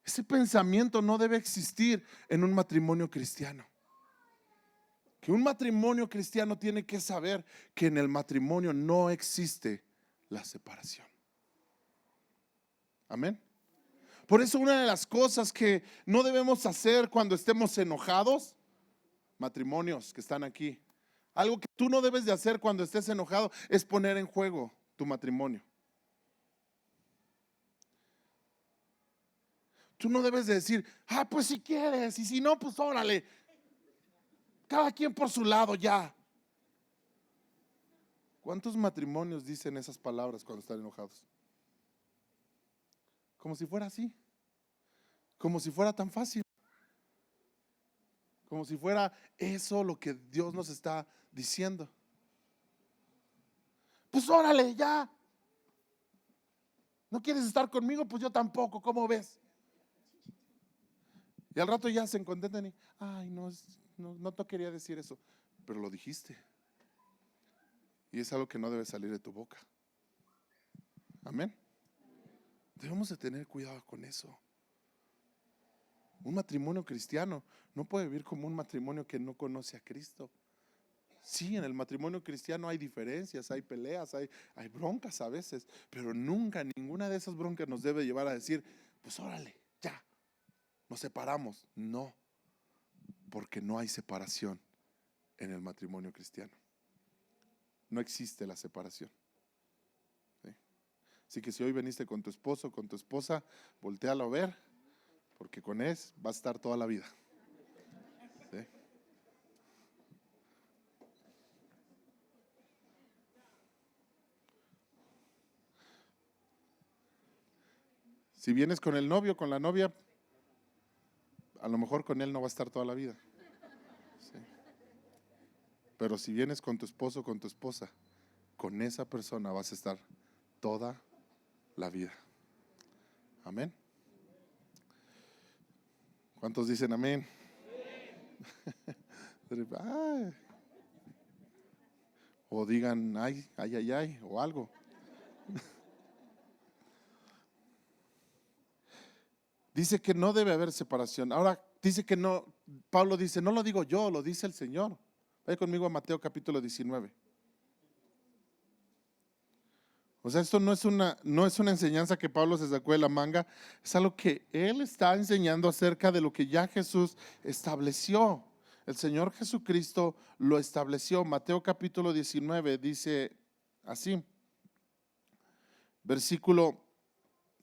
Ese pensamiento no debe existir en un matrimonio cristiano. Que un matrimonio cristiano tiene que saber que en el matrimonio no existe la separación. Amén. Por eso una de las cosas que no debemos hacer cuando estemos enojados, matrimonios que están aquí, algo que tú no debes de hacer cuando estés enojado es poner en juego tu matrimonio. Tú no debes de decir, pues si quieres, y si no, pues órale, cada quien por su lado ya. ¿Cuántos matrimonios dicen esas palabras cuando están enojados? Como si fuera así, como si fuera tan fácil, como si fuera eso lo que Dios nos está diciendo. Pues órale, ya. ¿No quieres estar conmigo? Pues yo tampoco, ¿cómo ves? Y al rato ya se contentan y, no te quería decir eso, pero lo dijiste. Y es algo que no debe salir de tu boca. Amén. Debemos de tener cuidado con eso. Un matrimonio cristiano no puede vivir como un matrimonio que no conoce a Cristo. Sí, en el matrimonio cristiano hay diferencias, hay peleas, hay broncas a veces, pero nunca ninguna de esas broncas nos debe llevar a decir, pues órale, ya, nos separamos. No, porque no hay separación en el matrimonio cristiano. No existe la separación. ¿Sí? Así que si hoy veniste con tu esposo, con tu esposa, voltéalo a ver, porque con él va a estar toda la vida. ¿Sí? Si vienes con el novio, con la novia, a lo mejor con él no va a estar toda la vida. ¿Sí? Pero si vienes con tu esposo, con tu esposa, con esa persona vas a estar toda la vida. Amén. ¿Cuántos dicen amén? O digan ay, o algo. Dice que no debe haber separación. Ahora dice que no, Pablo dice, no lo digo yo, lo dice el Señor. Vaya conmigo a Mateo capítulo 19. O sea, esto no es una enseñanza que Pablo se sacó de la manga, es algo que él está enseñando acerca de lo que ya Jesús estableció. El Señor Jesucristo lo estableció. Mateo capítulo 19 dice así, versículo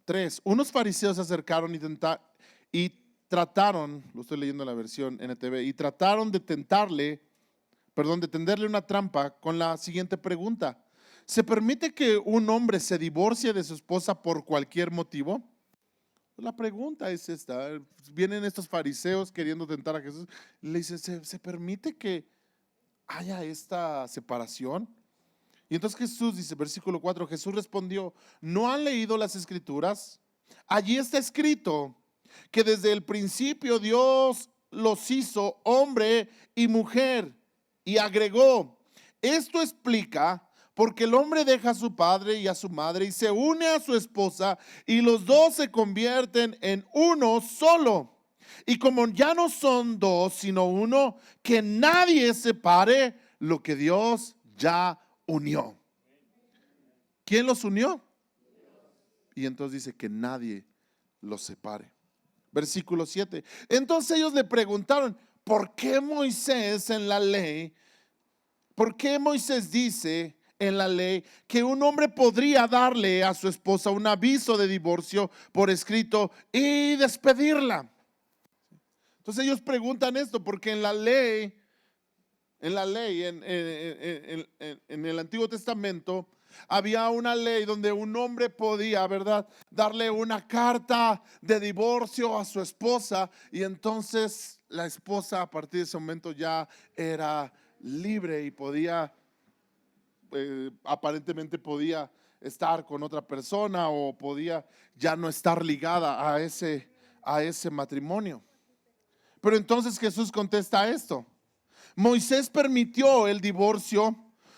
3. Unos fariseos se acercaron y trataron, lo estoy leyendo en la versión NTV, y trataron de tenderle una trampa con la siguiente pregunta: ¿se permite que un hombre se divorcie de su esposa por cualquier motivo? La pregunta es esta. Vienen estos fariseos queriendo tentar a Jesús. Le dicen, ¿se permite que haya esta separación? Y entonces Jesús dice, versículo 4, Jesús respondió, ¿no han leído las escrituras? Allí está escrito que desde el principio Dios los hizo hombre y mujer. Y agregó, esto explica porque el hombre deja a su padre y a su madre y se une a su esposa y los dos se convierten en uno solo. Y como ya no son dos, sino uno, que nadie separe lo que Dios ya unió. ¿Quién los unió? Y entonces dice que nadie los separe. Versículo 7. Entonces ellos le preguntaron, ¿por qué Moisés en la ley, por qué Moisés dice en la ley que un hombre podría darle a su esposa un aviso de divorcio por escrito y despedirla? Entonces ellos preguntan esto porque en el Antiguo Testamento, había una ley donde un hombre podía, ¿verdad?, darle una carta de divorcio a su esposa, y entonces la esposa a partir de ese momento ya era libre y podía, aparentemente podía estar con otra persona o podía ya no estar ligada a ese matrimonio. Pero entonces Jesús contesta esto. Moisés permitió el divorcio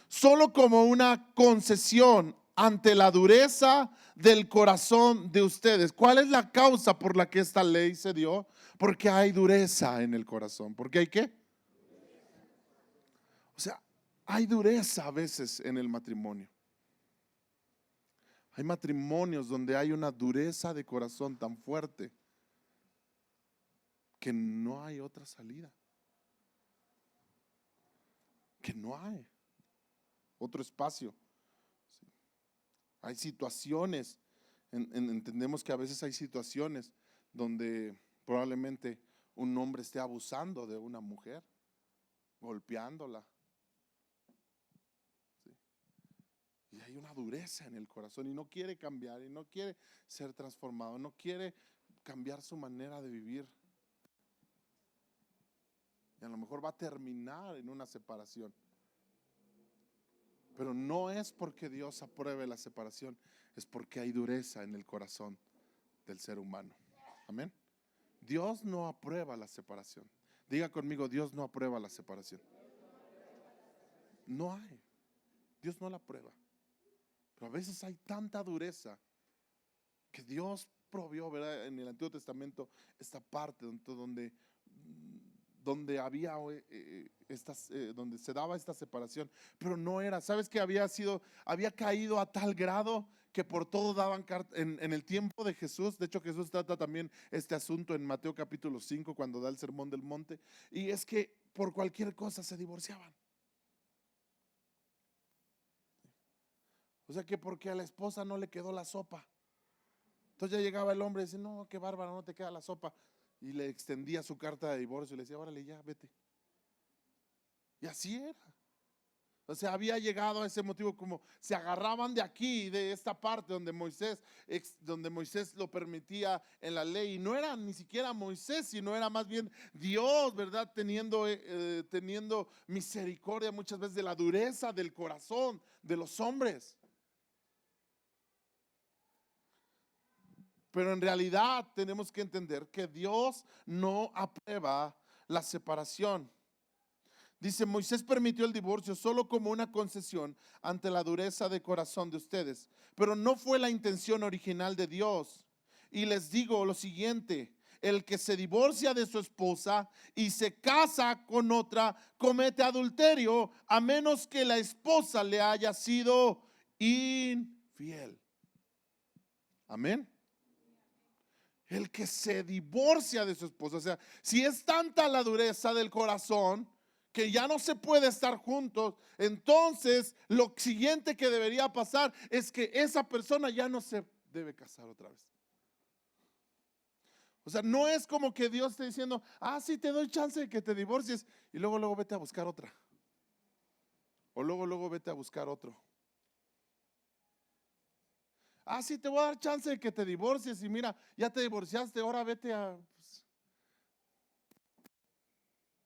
solo como una concesión ante la dureza del corazón de ustedes. ¿Cuál es la causa por la que esta ley se dio? Porque hay dureza en el corazón. ¿Por qué hay qué? O sea, hay dureza a veces en el matrimonio. Hay matrimonios donde hay una dureza de corazón tan fuerte que no hay otra salida. Que no hay otro espacio. Hay situaciones, entendemos que a veces hay situaciones donde probablemente un hombre esté abusando de una mujer, golpeándola. ¿Sí? Y hay una dureza en el corazón y no quiere cambiar y no quiere ser transformado, no quiere cambiar su manera de vivir. Y a lo mejor va a terminar en una separación. Pero no es porque Dios apruebe la separación, es porque hay dureza en el corazón del ser humano. Amén. Dios no aprueba la separación. Diga conmigo, Dios no aprueba la separación. No hay. Dios no la aprueba. Pero a veces hay tanta dureza que Dios provió, ¿verdad?, en el Antiguo Testamento, esta parte donde había donde se daba esta separación, pero no era, ¿sabes que había caído a tal grado que por todo daban carta en el tiempo de Jesús? De hecho, Jesús trata también este asunto en Mateo capítulo 5 cuando da el sermón del monte, y es que por cualquier cosa se divorciaban. O sea que porque a la esposa no le quedó la sopa, entonces ya llegaba el hombre y decía, no, qué bárbaro, no te queda la sopa, y le extendía su carta de divorcio y le decía, órale, ya, vete. Y así era. O sea, había llegado a ese motivo, como se agarraban de aquí, de esta parte donde Moisés lo permitía en la ley. Y no era ni siquiera Moisés, sino era más bien Dios, ¿verdad? Teniendo misericordia muchas veces de la dureza del corazón de los hombres. Pero en realidad tenemos que entender que Dios no aprueba la separación. Dice, Moisés permitió el divorcio solo como una concesión ante la dureza de corazón de ustedes, pero no fue la intención original de Dios. Y les digo lo siguiente, el que se divorcia de su esposa y se casa con otra comete adulterio, a menos que la esposa le haya sido infiel. Amén. El que se divorcia de su esposa, o sea, si es tanta la dureza del corazón que ya no se puede estar juntos, entonces lo siguiente que debería pasar es que esa persona ya no se debe casar otra vez. O sea, no es como que Dios esté diciendo, sí, te doy chance de que te divorcies y luego vete a buscar otra. O luego vete a buscar otro. Sí, te voy a dar chance de que te divorcies y mira, ya te divorciaste, ahora vete a...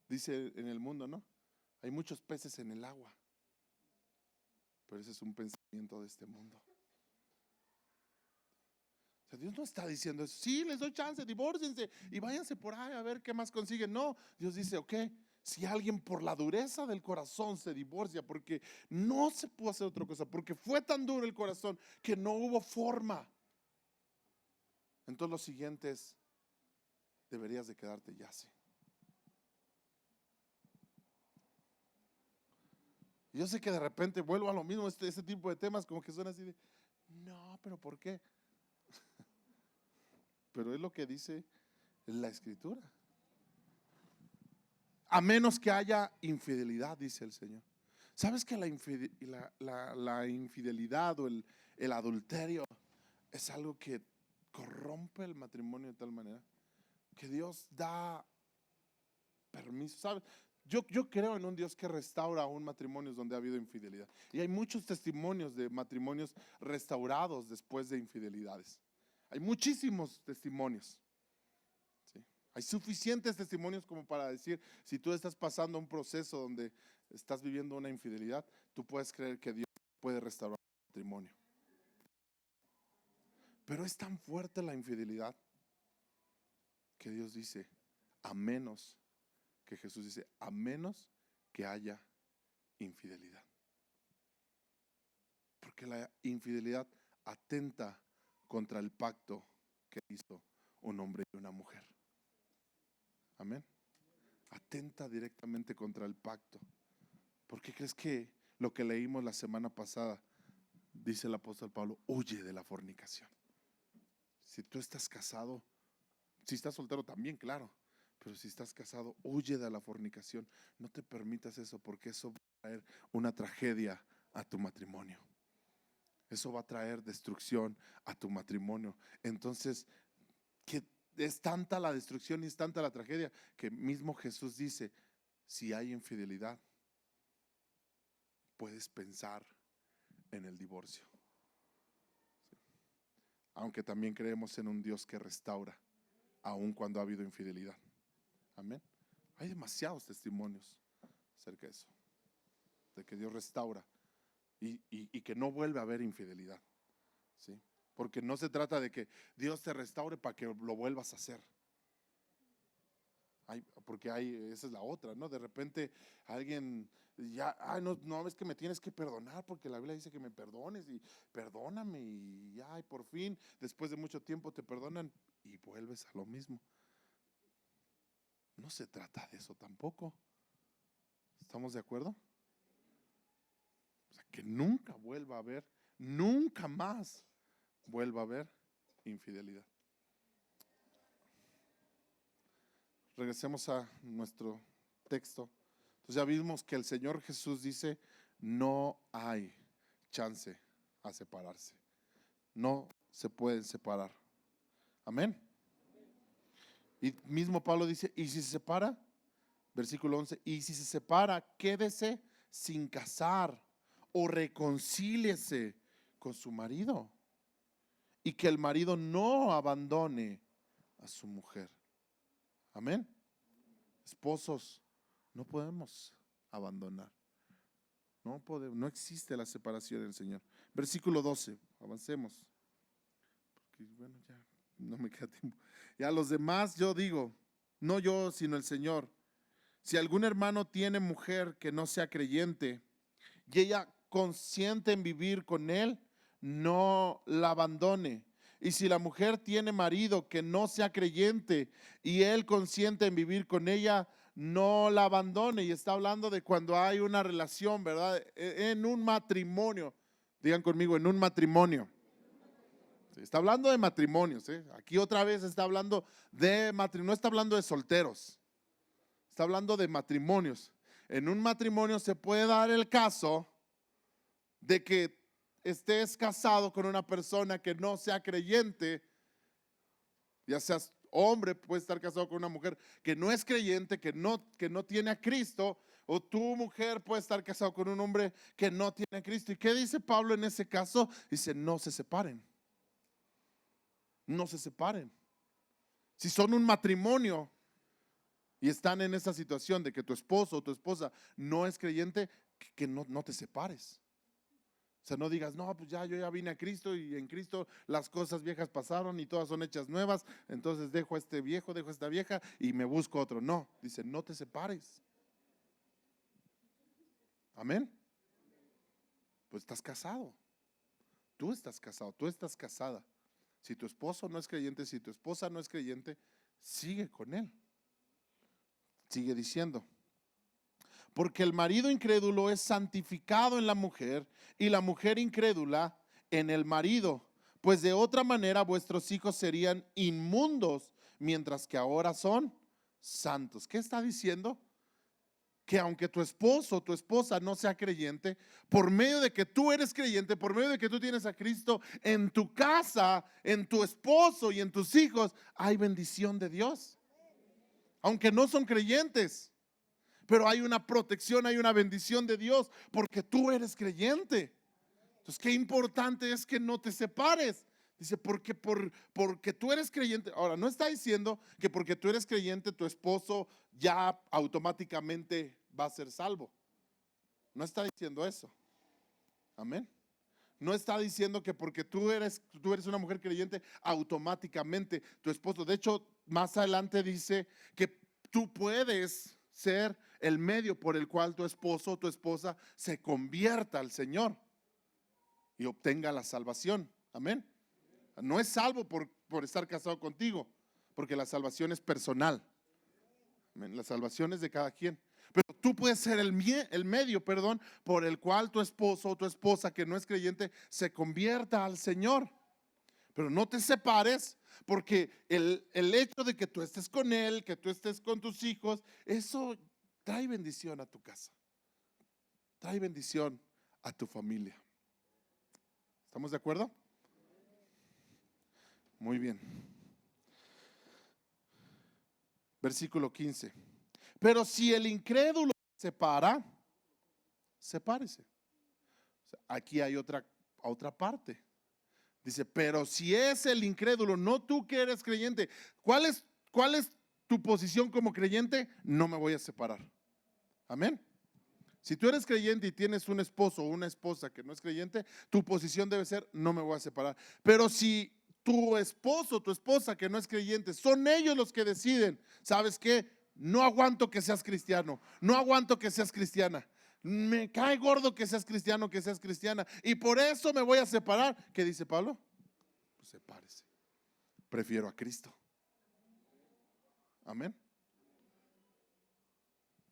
Dice en el mundo, ¿no? Hay muchos peces en el agua. Pero ese es un pensamiento de este mundo. O sea, Dios no está diciendo eso. Sí, les doy chance, divórciense y váyanse por ahí a ver qué más consiguen. No, Dios dice, ok, si alguien por la dureza del corazón se divorcia porque no se pudo hacer otra cosa, porque fue tan duro el corazón que no hubo forma, entonces lo siguiente es deberías de quedarte ya así. Yo sé que de repente vuelvo a lo mismo, este tipo de temas como que son así de, no, pero ¿por qué? Pero es lo que dice la Escritura. A menos que haya infidelidad, dice el Señor. ¿Sabes que la infidelidad o el adulterio es algo que corrompe el matrimonio de tal manera que Dios da permiso? ¿Sabes? Yo creo en un Dios que restaura aún matrimonios donde ha habido infidelidad. Y hay muchos testimonios de matrimonios restaurados después de infidelidades. Hay muchísimos testimonios. ¿Sí? Hay suficientes testimonios como para decir, si tú estás pasando un proceso donde estás viviendo una infidelidad, tú puedes creer que Dios puede restaurar tu matrimonio. Pero es tan fuerte la infidelidad que Dios dice, a menos que Jesús dice, a menos que haya infidelidad. Porque la infidelidad atenta contra el pacto que hizo un hombre y una mujer. Amén. Atenta directamente contra el pacto. ¿Por qué crees que lo que leímos la semana pasada, dice el apóstol Pablo, huye de la fornicación? Si tú estás casado, si estás soltero también, claro, pero si estás casado, huye de la fornicación. No te permitas eso, porque eso va a traer una tragedia a tu matrimonio. Eso va a traer destrucción a tu matrimonio. Entonces, que es tanta la destrucción y es tanta la tragedia que mismo Jesús dice, si hay infidelidad, puedes pensar en el divorcio. Aunque también creemos en un Dios que restaura, aun cuando ha habido infidelidad. Amén. Hay demasiados testimonios acerca de eso, de que Dios restaura y que no vuelve a haber infidelidad. ¿Sí? Porque no se trata de que Dios te restaure para que lo vuelvas a hacer. Porque esa es la otra, ¿no? De repente alguien ya, no, es que me tienes que perdonar porque la Biblia dice que me perdones y perdóname y ya, y por fin, después de mucho tiempo te perdonan y vuelves a lo mismo. No se trata de eso tampoco. ¿Estamos de acuerdo? O sea, que nunca vuelva a haber, nunca más vuelva a haber infidelidad. Regresemos a nuestro texto. Entonces ya vimos que el Señor Jesús dice, no hay chance a separarse. No se pueden separar. Amén. Y mismo Pablo dice, ¿y si se separa? Versículo 11, y si se separa, quédese sin casar o reconcíliese con su marido. Y que el marido no abandone a su mujer. Amén. Esposos, no podemos abandonar. No existe la separación del Señor. Versículo 12, avancemos. Porque bueno, ya no me queda tiempo. Y a los demás yo digo, no yo, sino el Señor. Si algún hermano tiene mujer que no sea creyente y ella consiente en vivir con él, no la abandone. Y si la mujer tiene marido que no sea creyente y él consiente en vivir con ella, no la abandone. Y está hablando de cuando hay una relación, ¿verdad? En un matrimonio. Digan conmigo, en un matrimonio. Está hablando de matrimonios, ¿eh? Aquí otra vez está hablando de matrimonio, no está hablando de solteros. Está hablando de matrimonios. En un matrimonio se puede dar el caso de que estés casado con una persona que no sea creyente, ya seas hombre, puede estar casado con una mujer que no es creyente, que no tiene a Cristo, o tu mujer puede estar casado con un hombre que no tiene a Cristo. ¿Y qué dice Pablo en ese caso? Dice, no se separen. No se separen. Si son un matrimonio y están en esa situación de que tu esposo o tu esposa no es creyente, que no te separes. O sea, no digas, no, pues yo ya vine a Cristo y en Cristo las cosas viejas pasaron y todas son hechas nuevas, entonces dejo a este viejo, dejo a esta vieja y me busco otro. No, dice, no te separes. Amén. Pues estás casado. Tú estás casado, tú estás casada. Si tu esposo no es creyente, si tu esposa no es creyente, sigue con él. Sigue diciendo, porque el marido incrédulo es santificado en la mujer y la mujer incrédula en el marido, pues de otra manera vuestros hijos serían inmundos, mientras que ahora son santos. ¿Qué está diciendo? Que aunque tu esposo o tu esposa no sea creyente, por medio de que tú eres creyente, por medio de que tú tienes a Cristo en tu casa, en tu esposo y en tus hijos, hay bendición de Dios. Aunque no son creyentes, pero hay una protección, hay una bendición de Dios, porque tú eres creyente. Entonces, qué importante es que no te separes. Dice, porque tú eres creyente. Ahora, no está diciendo que porque tú eres creyente, tu esposo ya automáticamente va a ser salvo. No está diciendo eso. Amén. No está diciendo que porque tú eres una mujer creyente, automáticamente tu esposo. De hecho, más adelante dice que tú puedes ser el medio por el cual tu esposo o tu esposa se convierta al Señor y obtenga la salvación. Amén. No es salvo por estar casado contigo, porque la salvación es personal. Amén. La salvación es de cada quien. Pero tú puedes ser el medio, por el cual tu esposo o tu esposa que no es creyente se convierta al Señor. Pero no te separes, porque el hecho de que tú estés con él, que tú estés con tus hijos, eso trae bendición a tu casa. Trae bendición a tu familia. ¿Estamos de acuerdo? Muy bien. Versículo 15. Pero si el incrédulo se separa, sepárese. O sea, aquí hay otra parte. Dice, pero si es el incrédulo, no tú que eres creyente, ¿cuál es tu posición como creyente? No me voy a separar. Amén. Si tú eres creyente y tienes un esposo o una esposa que no es creyente, tu posición debe ser, no me voy a separar. Pero si tu esposo o tu esposa que no es creyente, son ellos los que deciden, ¿sabes qué? No aguanto que seas cristiano, no aguanto que seas cristiana. Me cae gordo que seas cristiano, que seas cristiana, y por eso me voy a separar. ¿Qué dice Pablo? Pues sepárese. Prefiero a Cristo. Amén.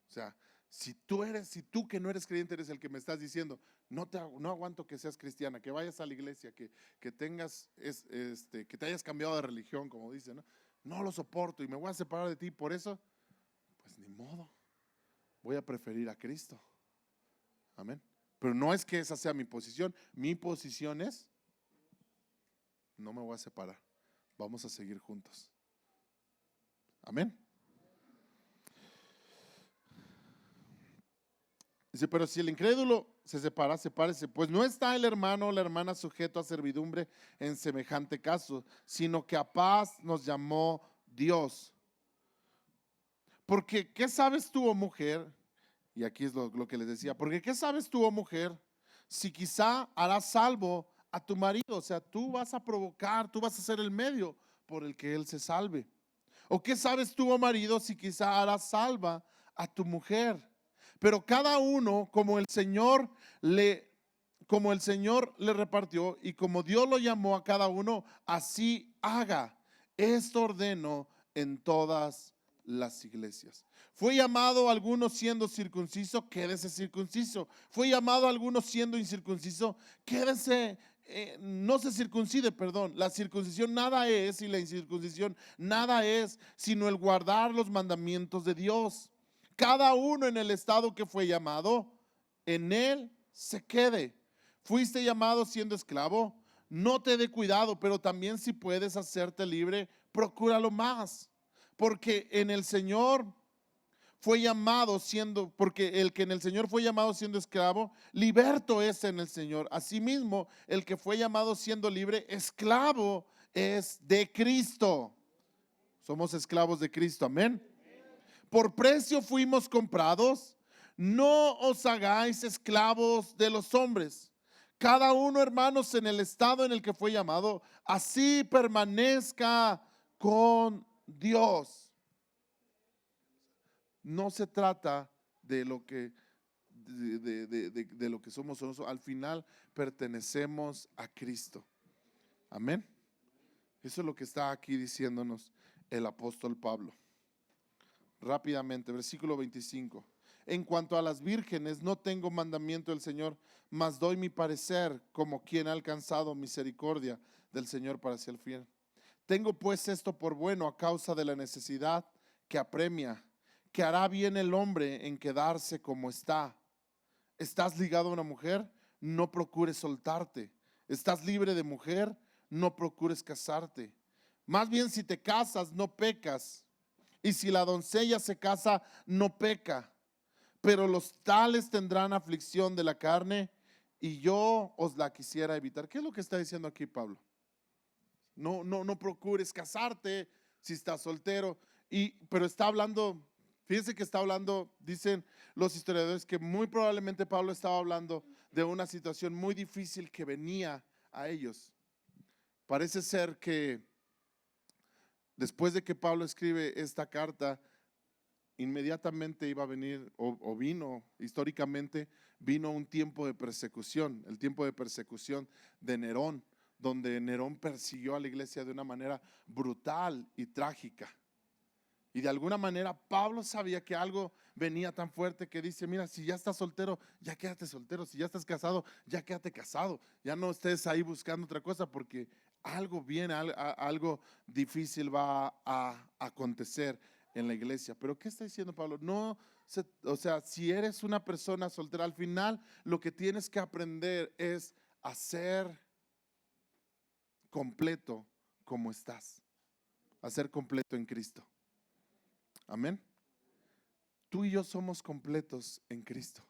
O sea, si tú que no eres creyente eres el que me estás diciendo, no aguanto que seas cristiana, que vayas a la iglesia, que tengas, que te hayas cambiado de religión, como dice, ¿no? No lo soporto y me voy a separar de ti por eso, pues ni modo, voy a preferir a Cristo. Amén. Pero no es que esa sea mi posición es, no me voy a separar, vamos a seguir juntos. Amén. Dice, pero si el incrédulo se separa, sepárese, pues no está el hermano o la hermana sujeto a servidumbre en semejante caso, sino que a paz nos llamó Dios. Porque, ¿qué sabes tú, oh mujer? Y aquí es lo que les decía, porque ¿qué sabes tú, oh mujer? Si quizá harás salvo a tu marido, o sea, tú vas a provocar, tú vas a ser el medio por el que él se salve. ¿O qué sabes tú, oh marido, si quizá harás salva a tu mujer? Pero cada uno como el Señor le repartió y como Dios lo llamó a cada uno, así haga. Esto ordeno en todas las iglesias. Fue llamado a algunos siendo circunciso, quédese circunciso. Fue llamado a algunos siendo incircunciso, quédese, no se circuncide, perdón. La circuncisión nada es y la incircuncisión nada es, sino el guardar los mandamientos de Dios. Cada uno en el estado que fue llamado, en él se quede. Fuiste llamado siendo esclavo, no te dé cuidado, pero también si puedes hacerte libre, procúralo más. Porque en el Señor fue llamado porque el que en el Señor fue llamado siendo esclavo, liberto es en el Señor. Asimismo, el que fue llamado siendo libre, esclavo es de Cristo. Somos esclavos de Cristo, amén. Por precio fuimos comprados, no os hagáis esclavos de los hombres. Cada uno, hermanos, en el estado en el que fue llamado, así permanezca con Dios. No se trata de lo que de lo que somos nosotros. Al final pertenecemos a Cristo. Amén. Eso es lo que está aquí diciéndonos el apóstol Pablo. Rápidamente, versículo 25. En cuanto a las vírgenes, no tengo mandamiento del Señor, mas doy mi parecer como quien ha alcanzado misericordia del Señor para ser fiel. Tengo pues esto por bueno a causa de la necesidad que apremia, que hará bien el hombre en quedarse como está. ¿Estás ligado a una mujer? No procures soltarte. ¿Estás libre de mujer? No procures casarte. Más bien, si te casas, no pecas. Y si la doncella se casa, no peca. Pero los tales tendrán aflicción de la carne y yo os la quisiera evitar. ¿Qué es lo que está diciendo aquí Pablo? No procures casarte si estás soltero. Pero está hablando, fíjense que está hablando, dicen los historiadores, que muy probablemente Pablo estaba hablando de una situación muy difícil que venía a ellos. Parece ser que después de que Pablo escribe esta carta, inmediatamente iba a venir, o vino, históricamente, vino un tiempo de persecución, el tiempo de persecución de Nerón, donde Nerón persiguió a la iglesia de una manera brutal y trágica. Y de alguna manera Pablo sabía que algo venía tan fuerte que dice, mira, si ya estás soltero, ya quédate soltero, si ya estás casado, ya quédate casado, ya no estés ahí buscando otra cosa porque algo viene, algo difícil va a acontecer en la iglesia. Pero ¿qué está diciendo Pablo? O sea, si eres una persona soltera, al final lo que tienes que aprender es a ser completo como estás, a ser completo en Cristo. Amén. Tú y yo somos completos en Cristo.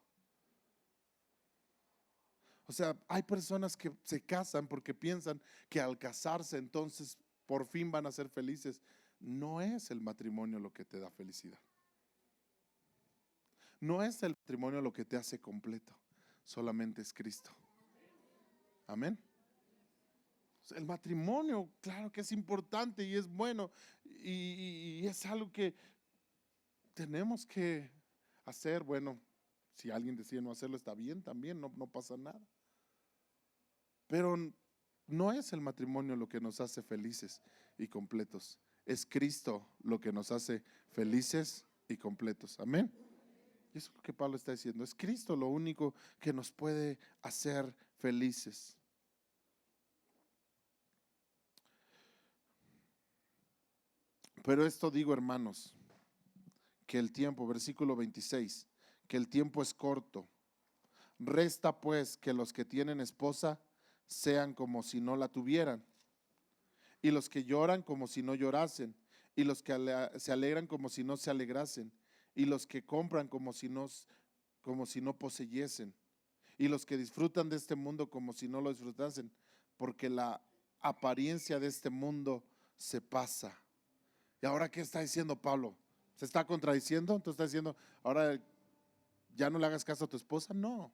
O sea, hay personas que se casan porque piensan que al casarse entonces por fin van a ser felices. No es el matrimonio lo que te da felicidad. No es el matrimonio lo que te hace completo. Solamente es Cristo. Amén. El matrimonio, claro que es importante y es bueno y es algo que tenemos que hacer. Bueno, si alguien decide no hacerlo, está bien también, no pasa nada. Pero no es el matrimonio lo que nos hace felices y completos. Es Cristo lo que nos hace felices y completos. Amén. Y eso es lo que Pablo está diciendo. Es Cristo lo único que nos puede hacer felices. Pero esto digo, hermanos, que el tiempo, versículo 26, que el tiempo es corto. Resta pues que los que tienen esposa sean como si no la tuvieran, y los que lloran como si no llorasen, y los que se alegran como si no se alegrasen, y los que compran como si no poseyesen, y los que disfrutan de este mundo como si no lo disfrutasen, porque la apariencia de este mundo se pasa. ¿Y ahora qué está diciendo Pablo? ¿Se está contradiciendo? Entonces está diciendo, ahora ya no le hagas caso a tu esposa. No.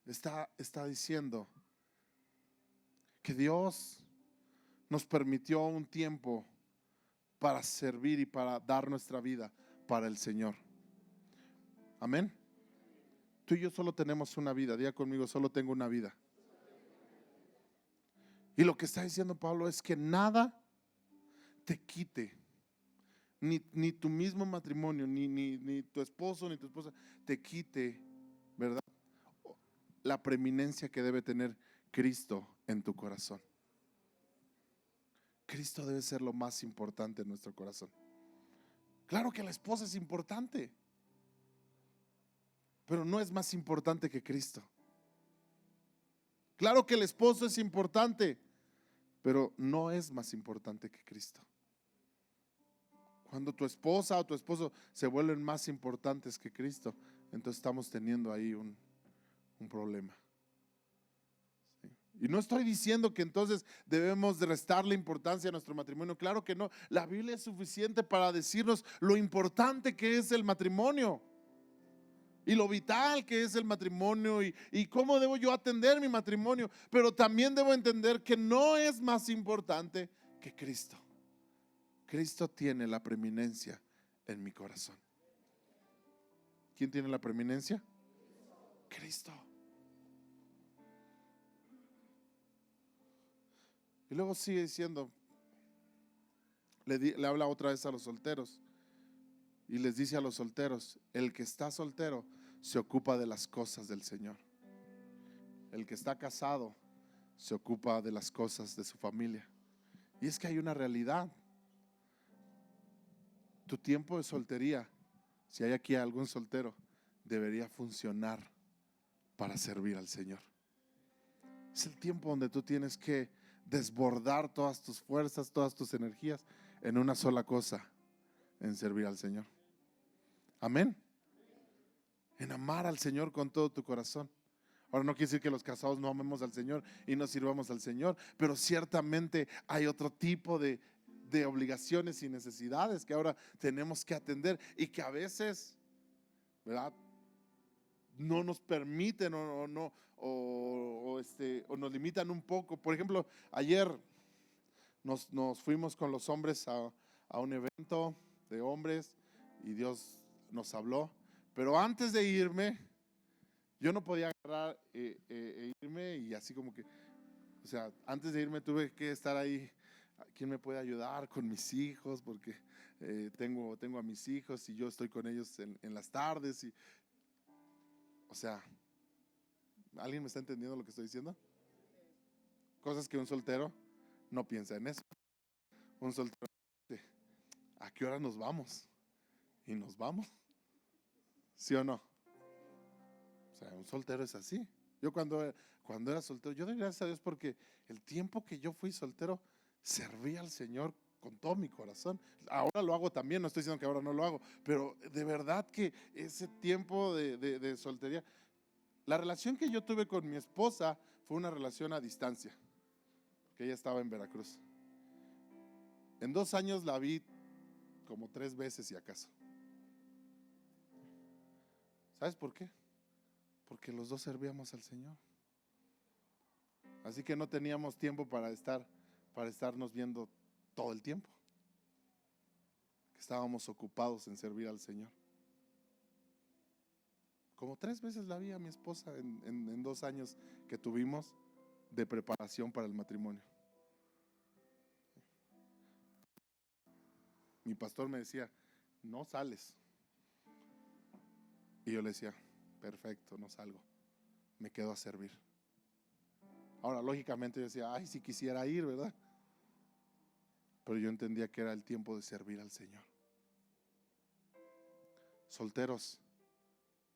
Está diciendo que Dios nos permitió un tiempo para servir y para dar nuestra vida para el Señor. Amén. Tú y yo solo tenemos una vida. Diga conmigo, solo tengo una vida. Y lo que está diciendo Pablo es que nada te quite, ni tu mismo matrimonio, ni tu esposo, ni tu esposa, te quite, ¿verdad? La preeminencia que debe tener Cristo en tu corazón. Cristo debe ser lo más importante en nuestro corazón. Claro que la esposa es importante, pero no es más importante que Cristo. Claro que el esposo es importante, pero no es más importante que Cristo. Cuando tu esposa o tu esposo se vuelven más importantes que Cristo, entonces estamos teniendo ahí un problema. Y no estoy diciendo que entonces debemos de restarle importancia a nuestro matrimonio. Claro que no. La Biblia es suficiente para decirnos lo importante que es el matrimonio y lo vital que es el matrimonio y cómo debo yo atender mi matrimonio. Pero también debo entender que no es más importante que Cristo. Cristo tiene la preeminencia en mi corazón. ¿Quién tiene la preeminencia? Cristo. Y luego sigue diciendo, le habla otra vez a los solteros y les dice a los solteros: el que está soltero se ocupa de las cosas del Señor. El que está casado se ocupa de las cosas de su familia. Y es que hay una realidad. Tu tiempo de soltería, si hay aquí algún soltero, debería funcionar para servir al Señor. Es el tiempo donde tú tienes que desbordar todas tus fuerzas, todas tus energías en una sola cosa: en servir al Señor. Amén. En amar al Señor con todo tu corazón. Ahora, no quiere decir que los casados no amemos al Señor y no sirvamos al Señor, pero ciertamente hay otro tipo de obligaciones y necesidades que ahora tenemos que atender y que a veces, ¿verdad?, no nos permiten o nos limitan un poco. Por ejemplo, ayer nos fuimos con los hombres a un evento de hombres y Dios nos habló, pero antes de irme, yo no podía agarrar e irme, y así como que, o sea, antes de irme tuve que estar ahí. ¿Quién me puede ayudar con mis hijos? Porque tengo a mis hijos y yo estoy con ellos en las tardes. O sea, ¿alguien me está entendiendo lo que estoy diciendo? Cosas que un soltero no piensa en eso. Un soltero dice: ¿a qué hora nos vamos? Y nos vamos. ¿Sí o no? O sea, un soltero es así. Yo cuando era soltero, yo doy gracias a Dios porque el tiempo que yo fui soltero serví al Señor con todo mi corazón. Ahora lo hago también, no estoy diciendo que ahora no lo hago, pero de verdad que ese tiempo de soltería, la relación que yo tuve con mi esposa fue una relación a distancia, porque ella estaba en Veracruz. En 2 años la vi como 3 veces, si acaso. ¿Sabes por qué? Porque los dos servíamos al Señor. Así que no teníamos tiempo para estarnos viendo todo el tiempo. Estábamos ocupados en servir al Señor. Como 3 veces la vi a mi esposa en 2 años que tuvimos de preparación para el matrimonio. Mi pastor me decía: no sales. Y yo le decía: perfecto, no salgo, me quedo a servir. Ahora, lógicamente yo decía: ay, si quisiera ir, ¿verdad? Pero yo entendía que era el tiempo de servir al Señor. Solteros,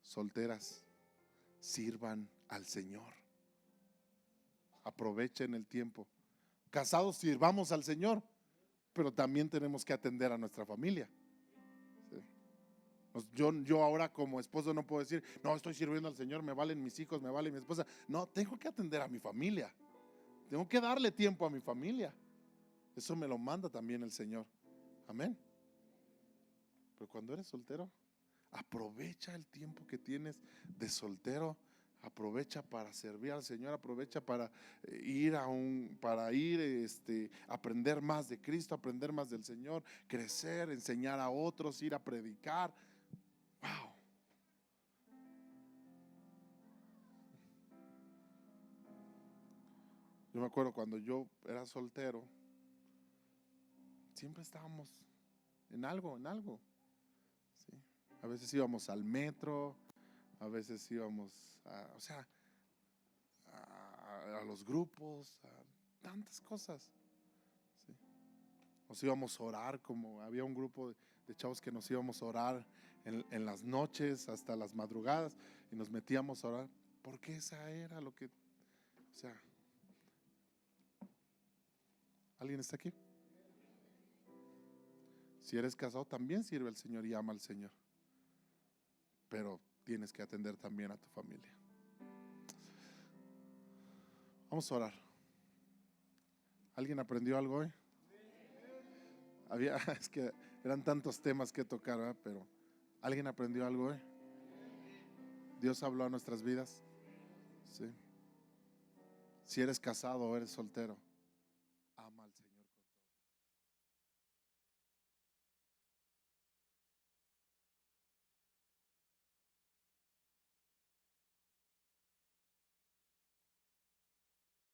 solteras, sirvan al Señor. Aprovechen el tiempo. Casados, sirvamos al Señor, pero también tenemos que atender a nuestra familia. Yo ahora como esposo no puedo decir: no, estoy sirviendo al Señor, me valen mis hijos, me vale mi esposa. No, tengo que atender a mi familia. Tengo que darle tiempo a mi familia. Eso me lo manda también el Señor. Amén. Pero cuando eres soltero, aprovecha el tiempo que tienes de soltero. Aprovecha para servir al Señor, aprovecha para aprender más de Cristo, aprender más del Señor, crecer, enseñar a otros, ir a predicar. Wow. Yo me acuerdo cuando yo era soltero, siempre estábamos en algo. ¿Sí? A veces íbamos al metro, a veces íbamos a los grupos, a tantas cosas. ¿Sí? Nos íbamos a orar, como había un grupo de chavos que nos íbamos a orar en las noches hasta las madrugadas y nos metíamos a orar, porque esa era lo que, o sea, ¿alguien está aquí? Si eres casado, también sirve al Señor y ama al Señor, pero tienes que atender también a tu familia. Vamos a orar. ¿Alguien aprendió algo hoy? Es que eran tantos temas que tocar, ¿verdad? Pero ¿alguien aprendió algo hoy? Dios habló a nuestras vidas. ¿Sí? Si eres casado o eres soltero,